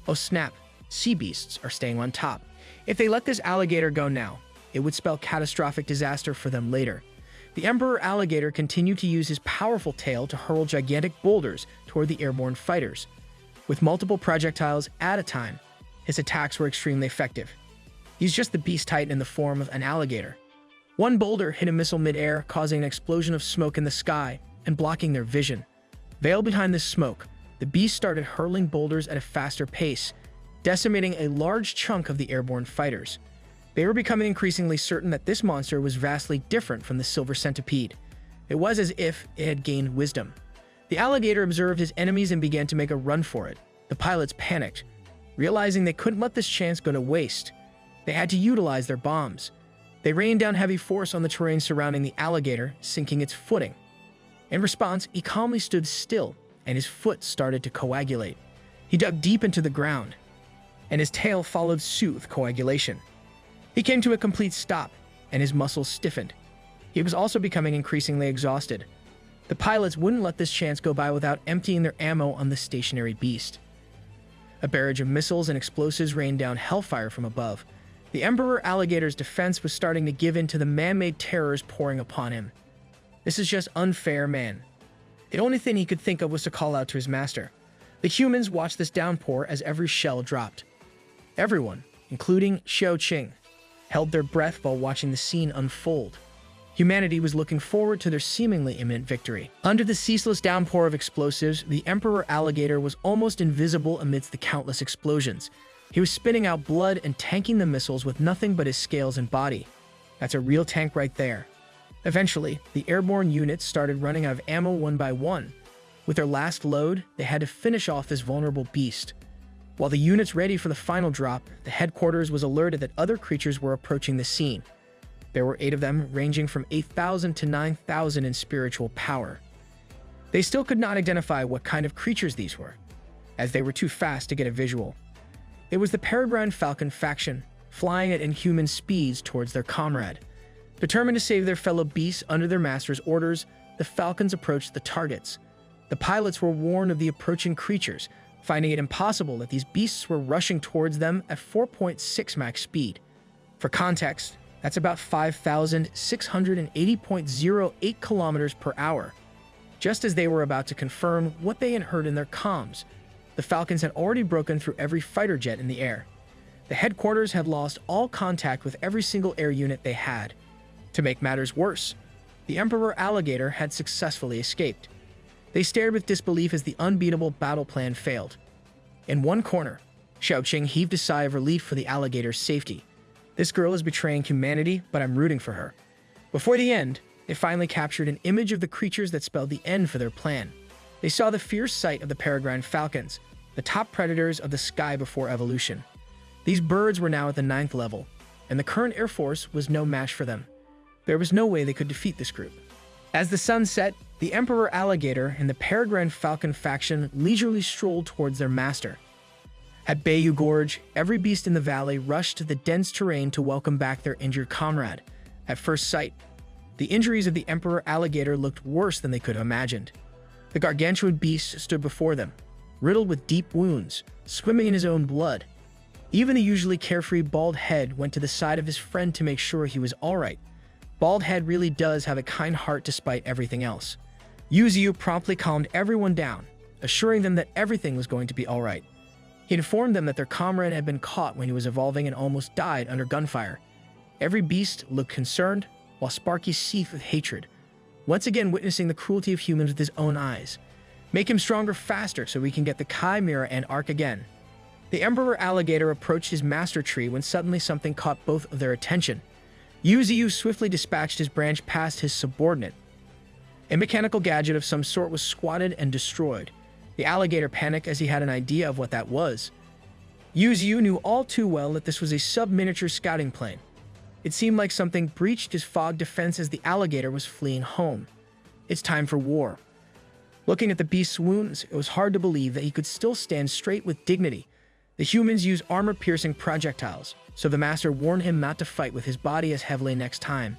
Oh snap, sea beasts are staying on top. If they let this alligator go now, it would spell catastrophic disaster for them later. The Emperor Alligator continued to use his powerful tail to hurl gigantic boulders toward the airborne fighters. With multiple projectiles at a time, his attacks were extremely effective. He's just the beast titan in the form of an alligator. One boulder hit a missile mid-air, causing an explosion of smoke in the sky and blocking their vision. Veiled behind this smoke, the beast started hurling boulders at a faster pace, decimating a large chunk of the airborne fighters. They were becoming increasingly certain that this monster was vastly different from the silver centipede. It was as if it had gained wisdom. The alligator observed his enemies and began to make a run for it. The pilots panicked, realizing they couldn't let this chance go to waste. They had to utilize their bombs. They rained down heavy force on the terrain surrounding the alligator, sinking its footing. In response, he calmly stood still, and his foot started to coagulate. He dug deep into the ground, and his tail followed suit with coagulation. He came to a complete stop, and his muscles stiffened. He was also becoming increasingly exhausted. The pilots wouldn't let this chance go by without emptying their ammo on the stationary beast. A barrage of missiles and explosives rained down hellfire from above. The Emperor Alligator's defense was starting to give in to the man-made terrors pouring upon him. This is just unfair, man. The only thing he could think of was to call out to his master. The humans watched this downpour as every shell dropped. Everyone, including Xiao Qing, held their breath while watching the scene unfold. Humanity was looking forward to their seemingly imminent victory. Under the ceaseless downpour of explosives, the Emperor Alligator was almost invisible amidst the countless explosions. He was spitting out blood and tanking the missiles with nothing but his scales and body. That's a real tank right there. Eventually, the airborne units started running out of ammo one by one. With their last load, they had to finish off this vulnerable beast. While the units ready for the final drop, the headquarters was alerted that other creatures were approaching the scene. There were 8 of them, ranging from 8,000 to 9,000 in spiritual power. They still could not identify what kind of creatures these were, as they were too fast to get a visual. It was the peregrine falcon faction, flying at inhuman speeds towards their comrade. Determined to save their fellow beasts under their master's orders, the falcons approached the targets. The pilots were warned of the approaching creatures, finding it impossible that these beasts were rushing towards them at 4.6 max speed. For context, that's about 5,680.08 kilometers per hour. Just as they were about to confirm what they had heard in their comms, the Falcons had already broken through every fighter jet in the air. The headquarters had lost all contact with every single air unit they had. To make matters worse, the Emperor Alligator had successfully escaped. They stared with disbelief as the unbeatable battle plan failed. In one corner, Xiao Qing heaved a sigh of relief for the alligator's safety. This girl is betraying humanity, but I'm rooting for her. Before the end, they finally captured an image of the creatures that spelled the end for their plan. They saw the fierce sight of the peregrine falcons, the top predators of the sky before evolution. These birds were now at the 9th level, and the current Air Force was no match for them. There was no way they could defeat this group. As the sun set, the Emperor Alligator and the peregrine falcon faction leisurely strolled towards their master. At Bayou Gorge, every beast in the valley rushed to the dense terrain to welcome back their injured comrade. At first sight, the injuries of the Emperor Alligator looked worse than they could have imagined. The gargantuan beast stood before them, riddled with deep wounds, swimming in his own blood. Even the usually carefree Bald Head went to the side of his friend to make sure he was alright. Bald Head really does have a kind heart despite everything else. Yuziu promptly calmed everyone down, assuring them that everything was going to be alright. He informed them that their comrade had been caught when he was evolving and almost died under gunfire. Every beast looked concerned, while Sparky seethed with hatred, once again witnessing the cruelty of humans with his own eyes. Make him stronger faster so we can get the Chimera and Ark again. The Emperor Alligator approached his master tree when suddenly something caught both of their attention. Yuziu swiftly dispatched his branch past his subordinate. A mechanical gadget of some sort was squatted and destroyed. The alligator panicked as he had an idea of what that was. Yuziu knew all too well that this was a sub-miniature scouting plane. It seemed like something breached his fog defense as the alligator was fleeing home. It's time for war. Looking at the beast's wounds, it was hard to believe that he could still stand straight with dignity. The humans used armor-piercing projectiles, so the master warned him not to fight with his body as heavily next time.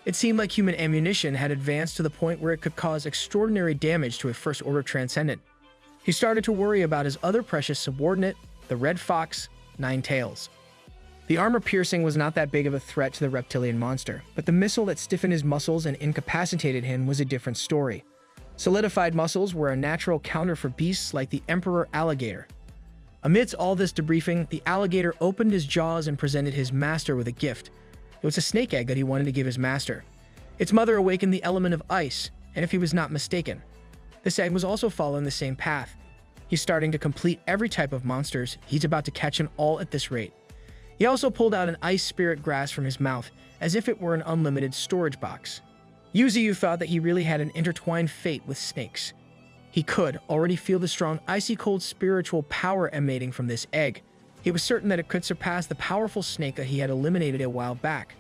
It seemed like human ammunition had advanced to the point where it could cause extraordinary damage to a First-Order Transcendent. He started to worry about his other precious subordinate, the Red Fox, Nine Tails. The armor-piercing was not that big of a threat to the reptilian monster, but the missile that stiffened his muscles and incapacitated him was a different story. Solidified muscles were a natural counter for beasts like the emperor alligator. Amidst all this debriefing, the alligator opened his jaws and presented his master with a gift. It was a snake egg that he wanted to give his master. Its mother awakened the element of ice, and if he was not mistaken, this egg was also following the same path. He's starting to complete every type of monsters. He's about to catch them all at this rate. He also pulled out an ice spirit grass from his mouth, as if it were an unlimited storage box. Yuzu thought that he really had an intertwined fate with snakes. He could already feel the strong, icy-cold spiritual power emanating from this egg. He was certain that it could surpass the powerful snake that he had eliminated a while back.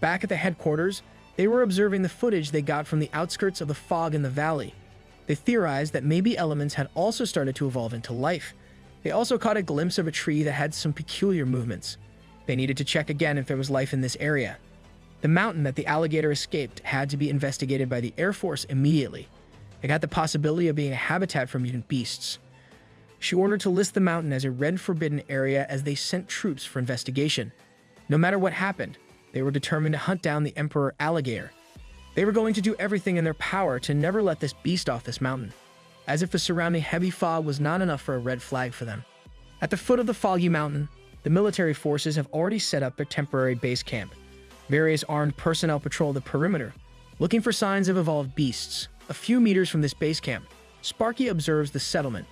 Back at the headquarters, they were observing the footage they got from the outskirts of the fog in the valley. They theorized that maybe elements had also started to evolve into life. They also caught a glimpse of a tree that had some peculiar movements. They needed to check again if there was life in this area. The mountain that the alligator escaped had to be investigated by the Air Force immediately. It had the possibility of being a habitat for mutant beasts. She ordered to list the mountain as a red forbidden area as they sent troops for investigation. No matter what happened, they were determined to hunt down the Emperor Alligator. They were going to do everything in their power to never let this beast off this mountain, as if the surrounding heavy fog was not enough for a red flag for them. At the foot of the foggy mountain, the military forces have already set up their temporary base camp. Various armed personnel patrol the perimeter, looking for signs of evolved beasts. A few meters from this base camp, Sparky observes the settlement.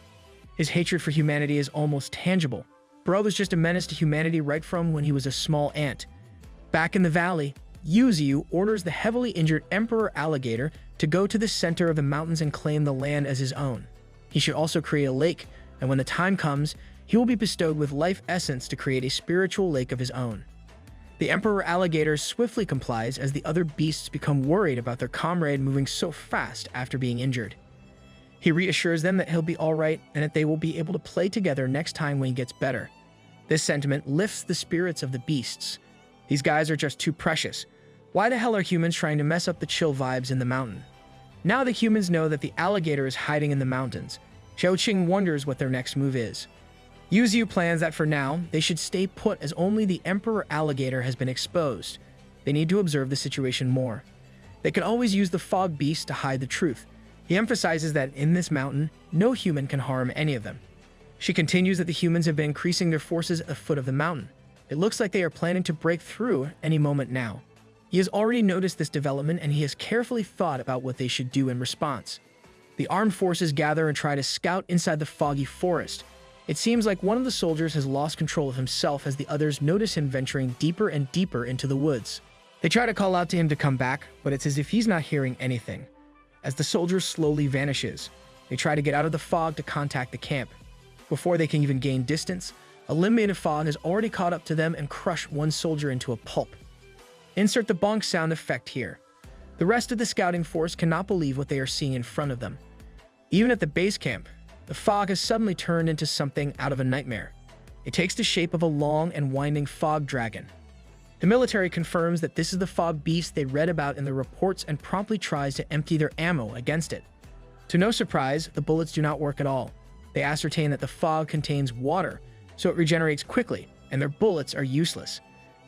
His hatred for humanity is almost tangible. Bro was just a menace to humanity right from when he was a small ant. Back in the valley, Yuzu orders the heavily injured Emperor Alligator to go to the center of the mountains and claim the land as his own. He should also create a lake, and when the time comes, he will be bestowed with life essence to create a spiritual lake of his own. The Emperor Alligator swiftly complies as the other beasts become worried about their comrade moving so fast after being injured. He reassures them that he'll be alright and that they will be able to play together next time when he gets better. This sentiment lifts the spirits of the beasts. These guys are just too precious. Why the hell are humans trying to mess up the chill vibes in the mountain? Now the humans know that the alligator is hiding in the mountains. Xiaoqing wonders what their next move is. Yuzu plans that for now, they should stay put as only the Emperor Alligator has been exposed. They need to observe the situation more. They can always use the fog beast to hide the truth. He emphasizes that in this mountain, no human can harm any of them. She continues that the humans have been increasing their forces at the foot of the mountain. It looks like they are planning to break through any moment now. He has already noticed this development and he has carefully thought about what they should do in response. The armed forces gather and try to scout inside the foggy forest. It seems like one of the soldiers has lost control of himself as the others notice him venturing deeper and deeper into the woods. They try to call out to him to come back, but it's as if he's not hearing anything. As the soldier slowly vanishes, they try to get out of the fog to contact the camp. Before they can even gain distance, a eliminated fog has already caught up to them and crushed one soldier into a pulp. Insert the bonk sound effect here. The rest of the scouting force cannot believe what they are seeing in front of them. Even at the base camp, the fog has suddenly turned into something out of a nightmare. It takes the shape of a long and winding fog dragon. The military confirms that this is the fog beast they read about in the reports and promptly tries to empty their ammo against it. To no surprise, the bullets do not work at all. They ascertain that the fog contains water, so it regenerates quickly, and their bullets are useless.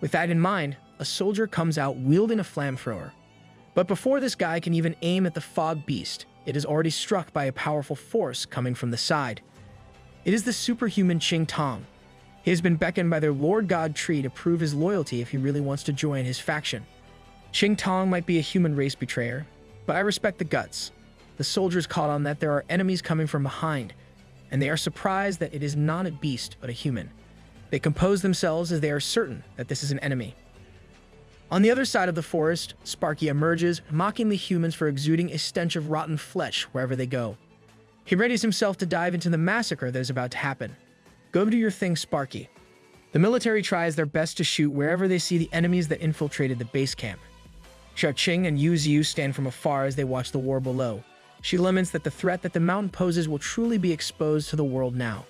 With that in mind, a soldier comes out wielding a flamethrower. But before this guy can even aim at the fog beast, it is already struck by a powerful force coming from the side. It is the superhuman Qing Tong. He has been beckoned by their Lord God Tree to prove his loyalty if he really wants to join his faction. Qing Tong might be a human race betrayer, but I respect the guts. The soldiers caught on that there are enemies coming from behind, and they are surprised that it is not a beast but a human. They compose themselves as they are certain that this is an enemy. On the other side of the forest, Sparky emerges, mocking the humans for exuding a stench of rotten flesh wherever they go. He readies himself to dive into the massacre that is about to happen. Go do your thing, Sparky. The military tries their best to shoot wherever they see the enemies that infiltrated the base camp. Xiaoqing and Yuzu stand from afar as they watch the war below. She laments that the threat that the mountain poses will truly be exposed to the world now.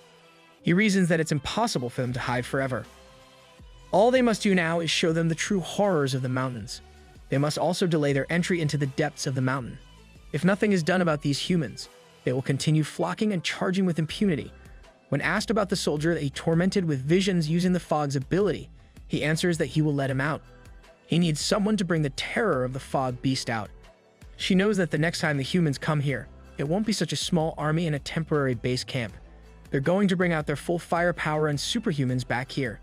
He reasons that it's impossible for them to hide forever. All they must do now is show them the true horrors of the mountains. They must also delay their entry into the depths of the mountain. If nothing is done about these humans, they will continue flocking and charging with impunity. When asked about the soldier that he tormented with visions using the fog's ability, He answers that he will let him out. He needs someone to bring the terror of the fog beast out. She knows that the next time the humans come here, it won't be such a small army in a temporary base camp. They're going to bring out their full firepower and superhumans back here.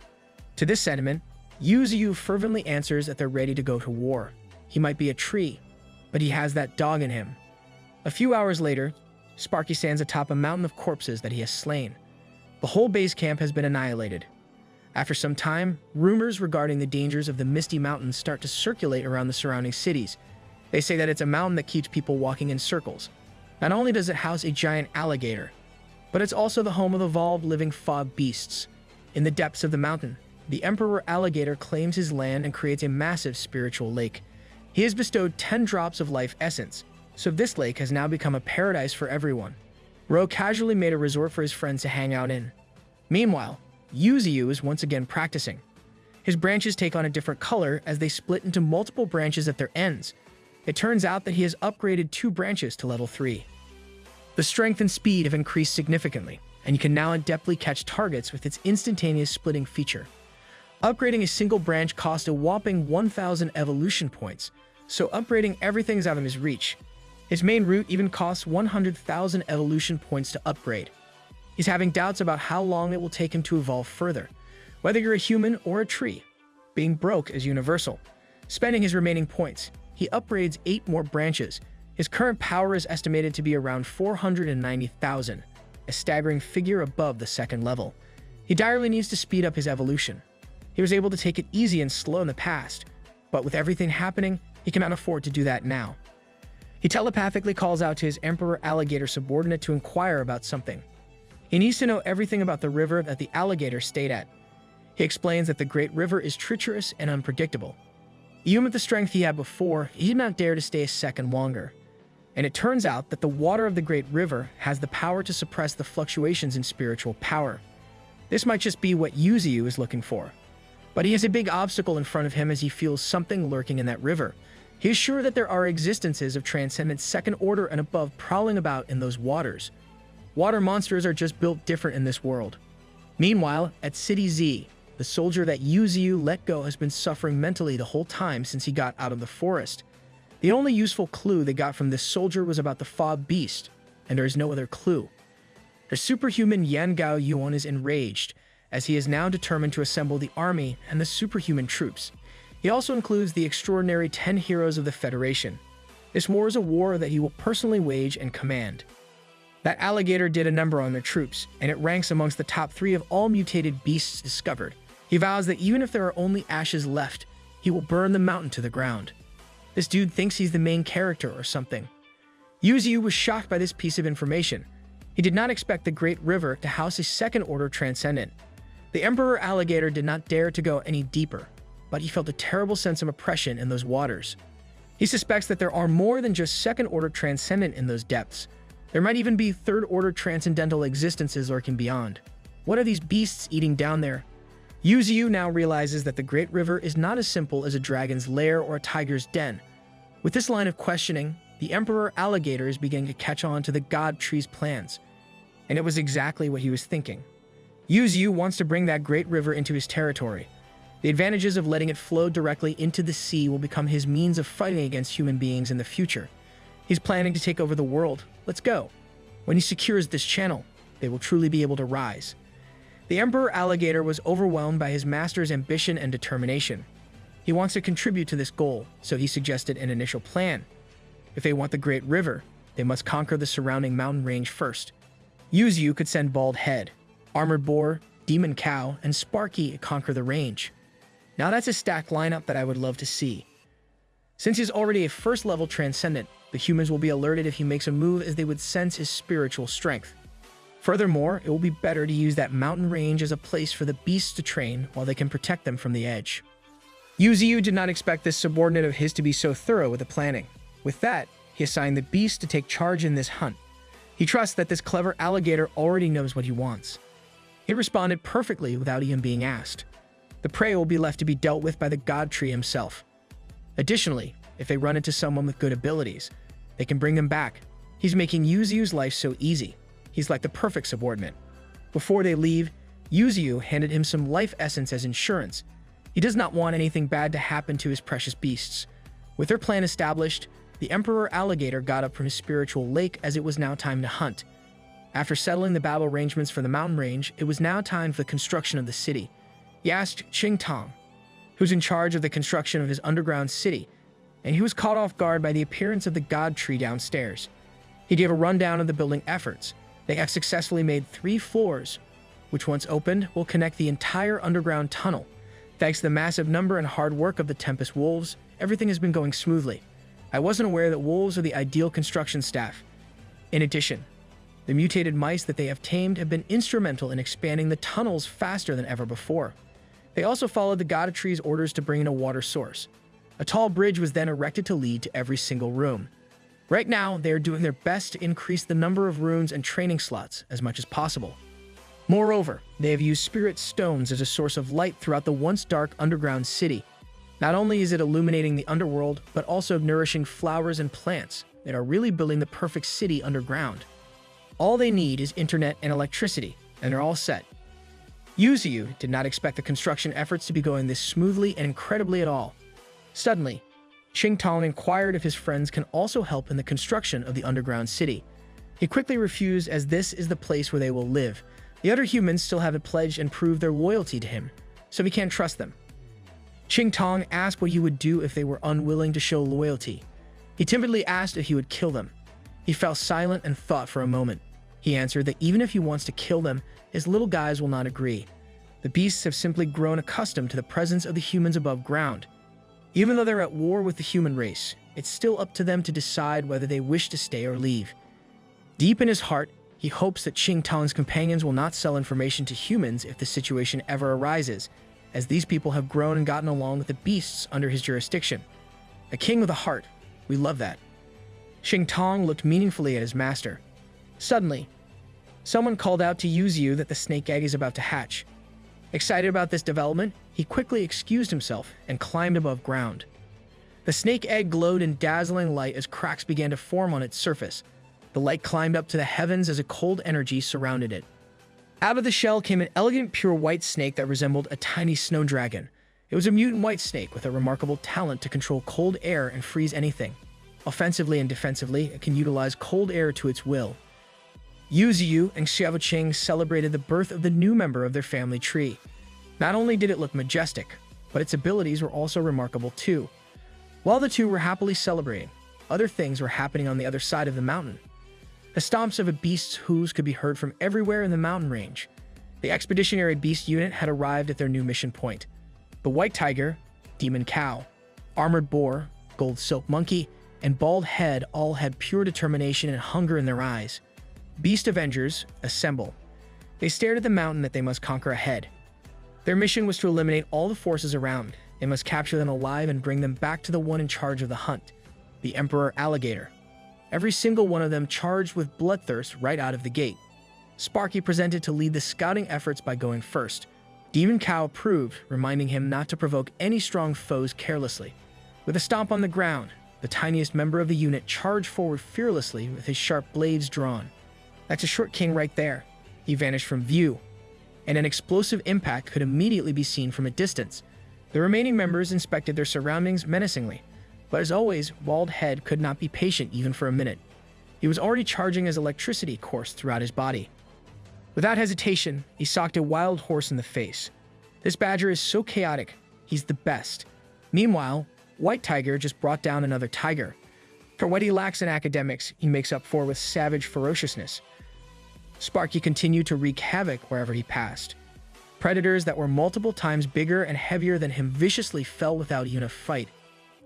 To this sentiment, Yuzu fervently answers that they're ready to go to war. He might be a tree, but he has that dog in him. A few hours later, Sparky stands atop a mountain of corpses that he has slain. The whole base camp has been annihilated. After some time, rumors regarding the dangers of the Misty Mountains start to circulate around the surrounding cities. They say that it's a mountain that keeps people walking in circles. Not only does it house a giant alligator, but it's also the home of evolved living fog beasts. In the depths of the mountain, the Emperor Alligator claims his land and creates a massive spiritual lake. He has bestowed 10 drops of life essence, so this lake has now become a paradise for everyone. Ro casually made a resort for his friends to hang out in. Meanwhile, Yuzu is once again practicing. His branches take on a different color as they split into multiple branches at their ends. It turns out that he has upgraded 2 branches to level 3. The strength and speed have increased significantly, and you can now adeptly catch targets with its instantaneous splitting feature. Upgrading a single branch cost a whopping 1,000 evolution points, so upgrading everything's out of his reach. His main route even costs 100,000 evolution points to upgrade. He's having doubts about how long it will take him to evolve further. Whether you're a human or a tree, being broke is universal. Spending his remaining points, he upgrades 8 more branches. His current power is estimated to be around 490,000, a staggering figure above the 2nd level. He direly needs to speed up his evolution. He was able to take it easy and slow in the past, but with everything happening, he cannot afford to do that now. He telepathically calls out to his Emperor Alligator subordinate to inquire about something. He needs to know everything about the river that the alligator stayed at. He explains that the Great River is treacherous and unpredictable. Even with the strength he had before, he did not dare to stay a second longer. And it turns out that the water of the Great River has the power to suppress the fluctuations in spiritual power. This might just be what Yuzu is looking for. But he has a big obstacle in front of him as he feels something lurking in that river. He is sure that there are existences of transcendent 2nd order and above prowling about in those waters. Water monsters are just built different in this world. Meanwhile, at City Z, the soldier that Yuzu let go has been suffering mentally the whole time since he got out of the forest. The only useful clue they got from this soldier was about the fog beast, and there is no other clue. The superhuman Yan Gao Yuan is enraged, as he is now determined to assemble the army and the superhuman troops. He also includes the extraordinary 10 heroes of the Federation. This war is a war that he will personally wage and command. That alligator did a number on their troops, and it ranks amongst the top 3 of all mutated beasts discovered. He vows that even if there are only ashes left, he will burn the mountain to the ground. This dude thinks he's the main character or something. Yuzu was shocked by this piece of information. He did not expect the Great River to house a 2nd order transcendent. The Emperor Alligator did not dare to go any deeper, but he felt a terrible sense of oppression in those waters. He suspects that there are more than just 2nd order transcendent in those depths. There might even be 3rd order transcendental existences lurking beyond. What are these beasts eating down there? Yuzu now realizes that the Great River is not as simple as a dragon's lair or a tiger's den. With this line of questioning, the Emperor Alligator is beginning to catch on to the God Tree's plans. And it was exactly what he was thinking. Yuzu wants to bring that Great River into his territory. The advantages of letting it flow directly into the sea will become his means of fighting against human beings in the future. He's planning to take over the world. Let's go. When he secures this channel, they will truly be able to rise. The Emperor Alligator was overwhelmed by his master's ambition and determination. He wants to contribute to this goal, so he suggested an initial plan. If they want the Great River, they must conquer the surrounding mountain range first. Yuzu could send Bald Head, Armored Boar, Demon Cow, and Sparky to conquer the range. Now that's a stacked lineup that I would love to see. Since he's already a 1st level transcendent, the humans will be alerted if he makes a move as they would sense his spiritual strength. Furthermore, it will be better to use that mountain range as a place for the beasts to train while they can protect them from the edge. Yuzu did not expect this subordinate of his to be so thorough with the planning. With that, he assigned the beast to take charge in this hunt. He trusts that this clever alligator already knows what he wants. He responded perfectly without even being asked. The prey will be left to be dealt with by the God Tree himself. Additionally, if they run into someone with good abilities, they can bring them back. He's making Yuzu's life so easy. He's like the perfect subordinate. Before they leave, Yuzu handed him some life essence as insurance. He does not want anything bad to happen to his precious beasts. With their plan established, the Emperor Alligator got up from his spiritual lake as it was now time to hunt. After settling the battle arrangements for the mountain range, it was now time for the construction of the city. He asked Qing Tong, who's in charge of the construction of his underground city, and he was caught off guard by the appearance of the god tree downstairs. He gave a rundown of the building efforts. They have successfully made 3 floors, which once opened will connect the entire underground tunnel. Thanks to the massive number and hard work of the Tempest Wolves, everything has been going smoothly. I wasn't aware that wolves are the ideal construction staff. In addition, the mutated mice that they have tamed have been instrumental in expanding the tunnels faster than ever before. They also followed the god tree's orders to bring in a water source. A tall bridge was then erected to lead to every single room. Right now, they are doing their best to increase the number of runes and training slots as much as possible. Moreover, they have used spirit stones as a source of light throughout the once dark underground city. Not only is it illuminating the underworld, but also nourishing flowers and plants that are really building the perfect city underground. All they need is internet and electricity, and they're all set. Yuzu did not expect the construction efforts to be going this smoothly and incredibly at all. Suddenly, Qing Tong inquired if his friends can also help in the construction of the underground city. He quickly refused, as this is the place where they will live. The other humans still haven't pledged and proved their loyalty to him, so he can't trust them. Qing Tong asked what he would do if they were unwilling to show loyalty. He timidly asked if he would kill them. He fell silent and thought for a moment. He answered that even if he wants to kill them, his little guys will not agree. The beasts have simply grown accustomed to the presence of the humans above ground. Even though they're at war with the human race, it's still up to them to decide whether they wish to stay or leave. Deep in his heart, he hopes that Qing Tong's companions will not sell information to humans if the situation ever arises, as these people have grown and gotten along with the beasts under his jurisdiction. A king with a heart. We love that. Qing Tong looked meaningfully at his master. Suddenly, someone called out to Yuzu that the snake egg is about to hatch. Excited about this development, he quickly excused himself and climbed above ground. The snake egg glowed in dazzling light as cracks began to form on its surface. The light climbed up to the heavens as a cold energy surrounded it. Out of the shell came an elegant, pure white snake that resembled a tiny snow dragon. It was a mutant white snake with a remarkable talent to control cold air and freeze anything. Offensively and defensively, it can utilize cold air to its will. Yuzu and Xiaoqing celebrated the birth of the new member of their family tree. Not only did it look majestic, but its abilities were also remarkable too. While the two were happily celebrating, other things were happening on the other side of the mountain. The stomps of a beast's hooves could be heard from everywhere in the mountain range. The Expeditionary Beast Unit had arrived at their new mission point. The White Tiger, Demon Cow, Armored Boar, Gold Silk Monkey, and Bald Head all had pure determination and hunger in their eyes. Beast Avengers, assemble. They stared at the mountain that they must conquer ahead. Their mission was to eliminate all the forces around. They must capture them alive and bring them back to the one in charge of the hunt, the Emperor Alligator. Every single one of them charged with bloodthirst right out of the gate. Sparky presented to lead the scouting efforts by going first. Demon Cow approved, reminding him not to provoke any strong foes carelessly. With a stomp on the ground, the tiniest member of the unit charged forward fearlessly with his sharp blades drawn. That's a short king right there. He vanished from view, and an explosive impact could immediately be seen from a distance. The remaining members inspected their surroundings menacingly, but as always, Bald Head could not be patient even for a minute. He was already charging his electricity course throughout his body. Without hesitation, he socked a wild horse in the face. This badger is so chaotic, he's the best. Meanwhile, White Tiger just brought down another tiger. For what he lacks in academics, he makes up for with savage ferociousness. Sparky continued to wreak havoc wherever he passed. Predators that were multiple times bigger and heavier than him viciously fell without even a fight.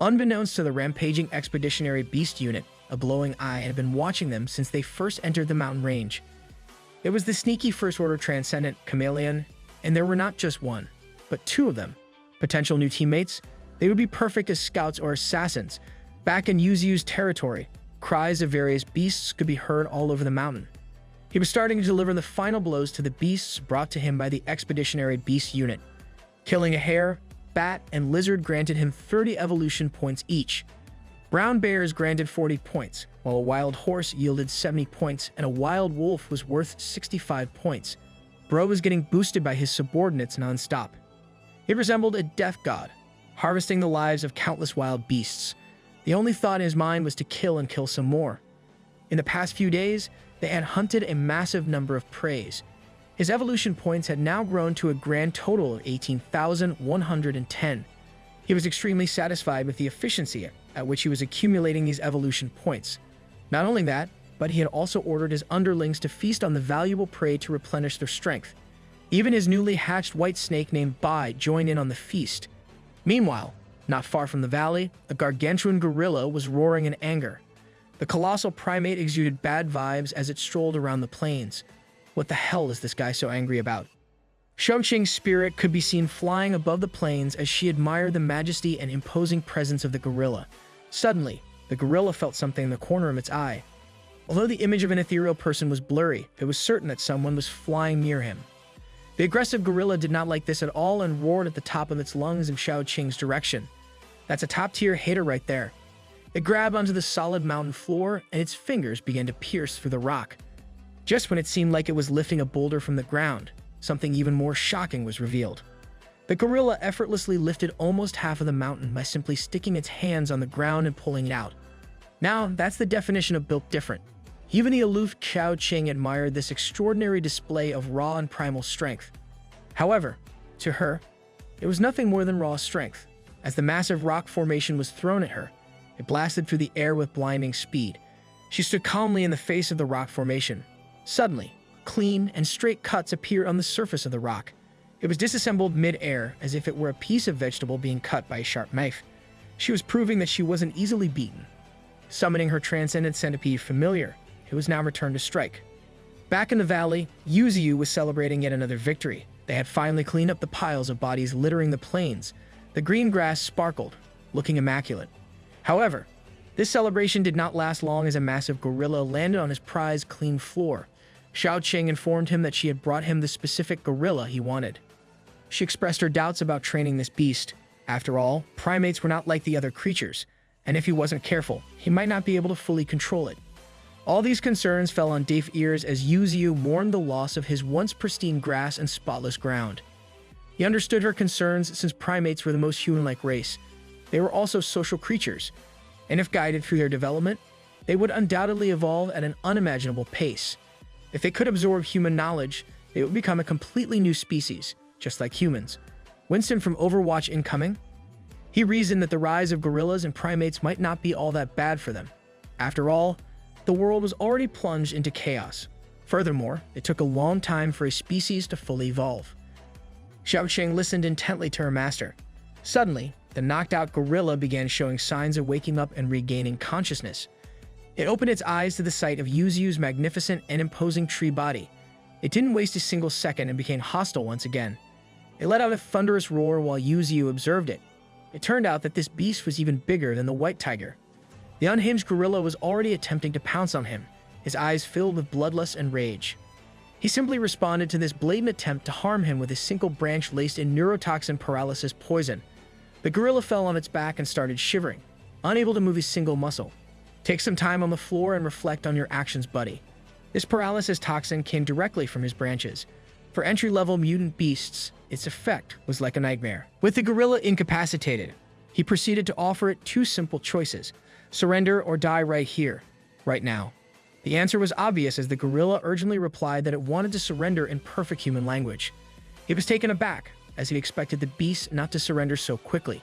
Unbeknownst to the rampaging Expeditionary Beast Unit, a glowing eye had been watching them since they first entered the mountain range. It was the sneaky First Order Transcendent Chameleon, and there were not just one, but 2 of them. Potential new teammates, they would be perfect as scouts or assassins. Back in Yuzu's territory, cries of various beasts could be heard all over the mountain. He was starting to deliver the final blows to the beasts brought to him by the Expeditionary Beast Unit. Killing a hare, bat, and lizard granted him 30 evolution points each. Brown bears granted 40 points, while a wild horse yielded 70 points and a wild wolf was worth 65 points. Bro was getting boosted by his subordinates non-stop. It resembled a death god, harvesting the lives of countless wild beasts. The only thought in his mind was to kill and kill some more. In the past few days, they had hunted a massive number of preys. His evolution points had now grown to a grand total of 18,110. He was extremely satisfied with the efficiency at which he was accumulating these evolution points. Not only that, but he had also ordered his underlings to feast on the valuable prey to replenish their strength. Even his newly hatched white snake named Bai joined in on the feast. Meanwhile, not far from the valley, a gargantuan gorilla was roaring in anger. The colossal primate exuded bad vibes as it strolled around the plains. What the hell is this guy so angry about? Xiaoqing's spirit could be seen flying above the plains as she admired the majesty and imposing presence of the gorilla. Suddenly, the gorilla felt something in the corner of its eye. Although the image of an ethereal person was blurry, it was certain that someone was flying near him. The aggressive gorilla did not like this at all and roared at the top of its lungs in Xiaoqing's direction. That's a top-tier hater right there. It grabbed onto the solid mountain floor, and its fingers began to pierce through the rock. Just when it seemed like it was lifting a boulder from the ground, something even more shocking was revealed. The gorilla effortlessly lifted almost half of the mountain by simply sticking its hands on the ground and pulling it out. Now, that's the definition of built different. Even the aloof Xiaoqing admired this extraordinary display of raw and primal strength. However, to her, it was nothing more than raw strength. As the massive rock formation was thrown at her, it blasted through the air with blinding speed. She stood calmly in the face of the rock formation. Suddenly, clean and straight cuts appeared on the surface of the rock. It was disassembled mid-air as if it were a piece of vegetable being cut by a sharp knife. She was proving that she wasn't easily beaten. Summoning her transcendent centipede familiar, it was now returned to strike. Back in the valley, Yuzu was celebrating yet another victory. They had finally cleaned up the piles of bodies littering the plains. The green grass sparkled, looking immaculate. However, this celebration did not last long as a massive gorilla landed on his prized clean floor. Xiaoqing informed him that she had brought him the specific gorilla he wanted. She expressed her doubts about training this beast. After all, primates were not like the other creatures, and if he wasn't careful, he might not be able to fully control it. All these concerns fell on deaf ears as Yuzu mourned the loss of his once pristine grass and spotless ground. He understood her concerns since primates were the most human-like race. They were also social creatures, and if guided through their development, they would undoubtedly evolve at an unimaginable pace. If they could absorb human knowledge, they would become a completely new species, just like humans. Winston from Overwatch incoming? He reasoned that the rise of gorillas and primates might not be all that bad for them. After all, the world was already plunged into chaos. Furthermore, it took a long time for a species to fully evolve. Xiaoqing listened intently to her master. Suddenly, the knocked-out gorilla began showing signs of waking up and regaining consciousness. It opened its eyes to the sight of Yuzu's magnificent and imposing tree body. It didn't waste a single second and became hostile once again. It let out a thunderous roar while Yuzu observed it. It turned out that this beast was even bigger than the white tiger. The unhinged gorilla was already attempting to pounce on him, his eyes filled with bloodlust and rage. He simply responded to this blatant attempt to harm him with a single branch laced in neurotoxin paralysis poison. The gorilla fell on its back and started shivering, unable to move a single muscle. Take some time on the floor and reflect on your actions, buddy. This paralysis toxin came directly from his branches. For entry-level mutant beasts, its effect was like a nightmare. With the gorilla incapacitated, he proceeded to offer it two simple choices: surrender or die right here, right now. The answer was obvious as the gorilla urgently replied that it wanted to surrender in perfect human language. He was taken aback, as he expected the beast not to surrender so quickly.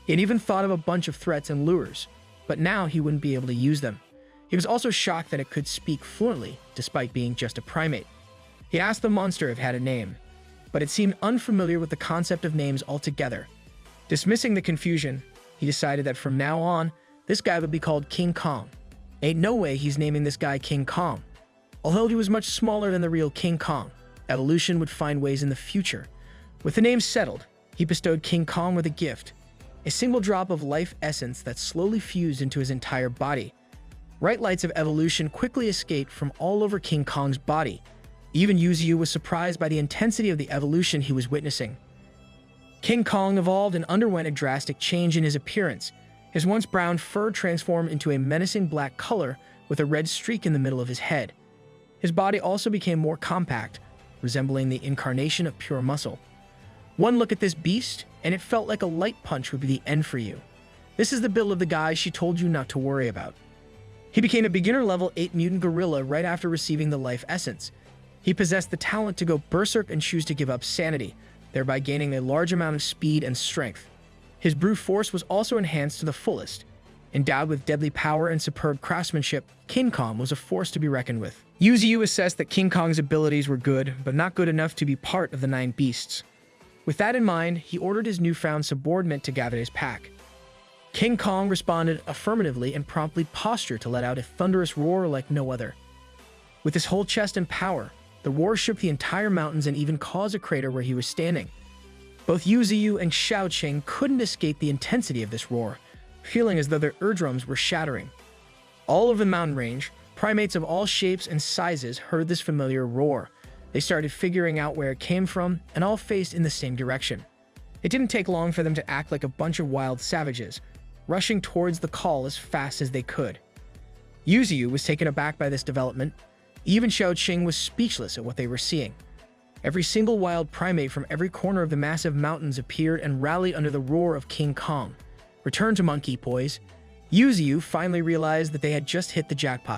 He had even thought of a bunch of threats and lures, but now he wouldn't be able to use them. He was also shocked that it could speak fluently, despite being just a primate. He asked the monster if it had a name, but it seemed unfamiliar with the concept of names altogether. Dismissing the confusion, he decided that from now on, this guy would be called King Kong. Ain't no way he's naming this guy King Kong. Although he was much smaller than the real King Kong, evolution would find ways in the future. With the name settled, he bestowed King Kong with a gift: a single drop of life essence that slowly fused into his entire body. Bright lights of evolution quickly escaped from all over King Kong's body. Even Yuzu was surprised by the intensity of the evolution he was witnessing. King Kong evolved and underwent a drastic change in his appearance. His once brown fur transformed into a menacing black color with a red streak in the middle of his head. His body also became more compact, resembling the incarnation of pure muscle. One look at this beast, and it felt like a light punch would be the end for you. This is the build of the guy she told you not to worry about. He became a beginner level 8 mutant gorilla right after receiving the life essence. He possessed the talent to go berserk and choose to give up sanity, thereby gaining a large amount of speed and strength. His brute force was also enhanced to the fullest. Endowed with deadly power and superb craftsmanship, King Kong was a force to be reckoned with. Yuzu assessed that King Kong's abilities were good, but not good enough to be part of the 9 beasts. With that in mind, he ordered his newfound subordinate to gather his pack. King Kong responded affirmatively and promptly postured to let out a thunderous roar like no other. With his whole chest and power, the roar shook the entire mountains and even caused a crater where he was standing. Both Yuzu and Xiaoqing couldn't escape the intensity of this roar, feeling as though their eardrums were shattering. All over the mountain range, primates of all shapes and sizes heard this familiar roar. They started figuring out where it came from, and all faced in the same direction. It didn't take long for them to act like a bunch of wild savages, rushing towards the call as fast as they could. Yuzu was taken aback by this development. Even Xiaoqing was speechless at what they were seeing. Every single wild primate from every corner of the massive mountains appeared and rallied under the roar of King Kong. Return to monkey, boys. Yuzu finally realized that they had just hit the jackpot.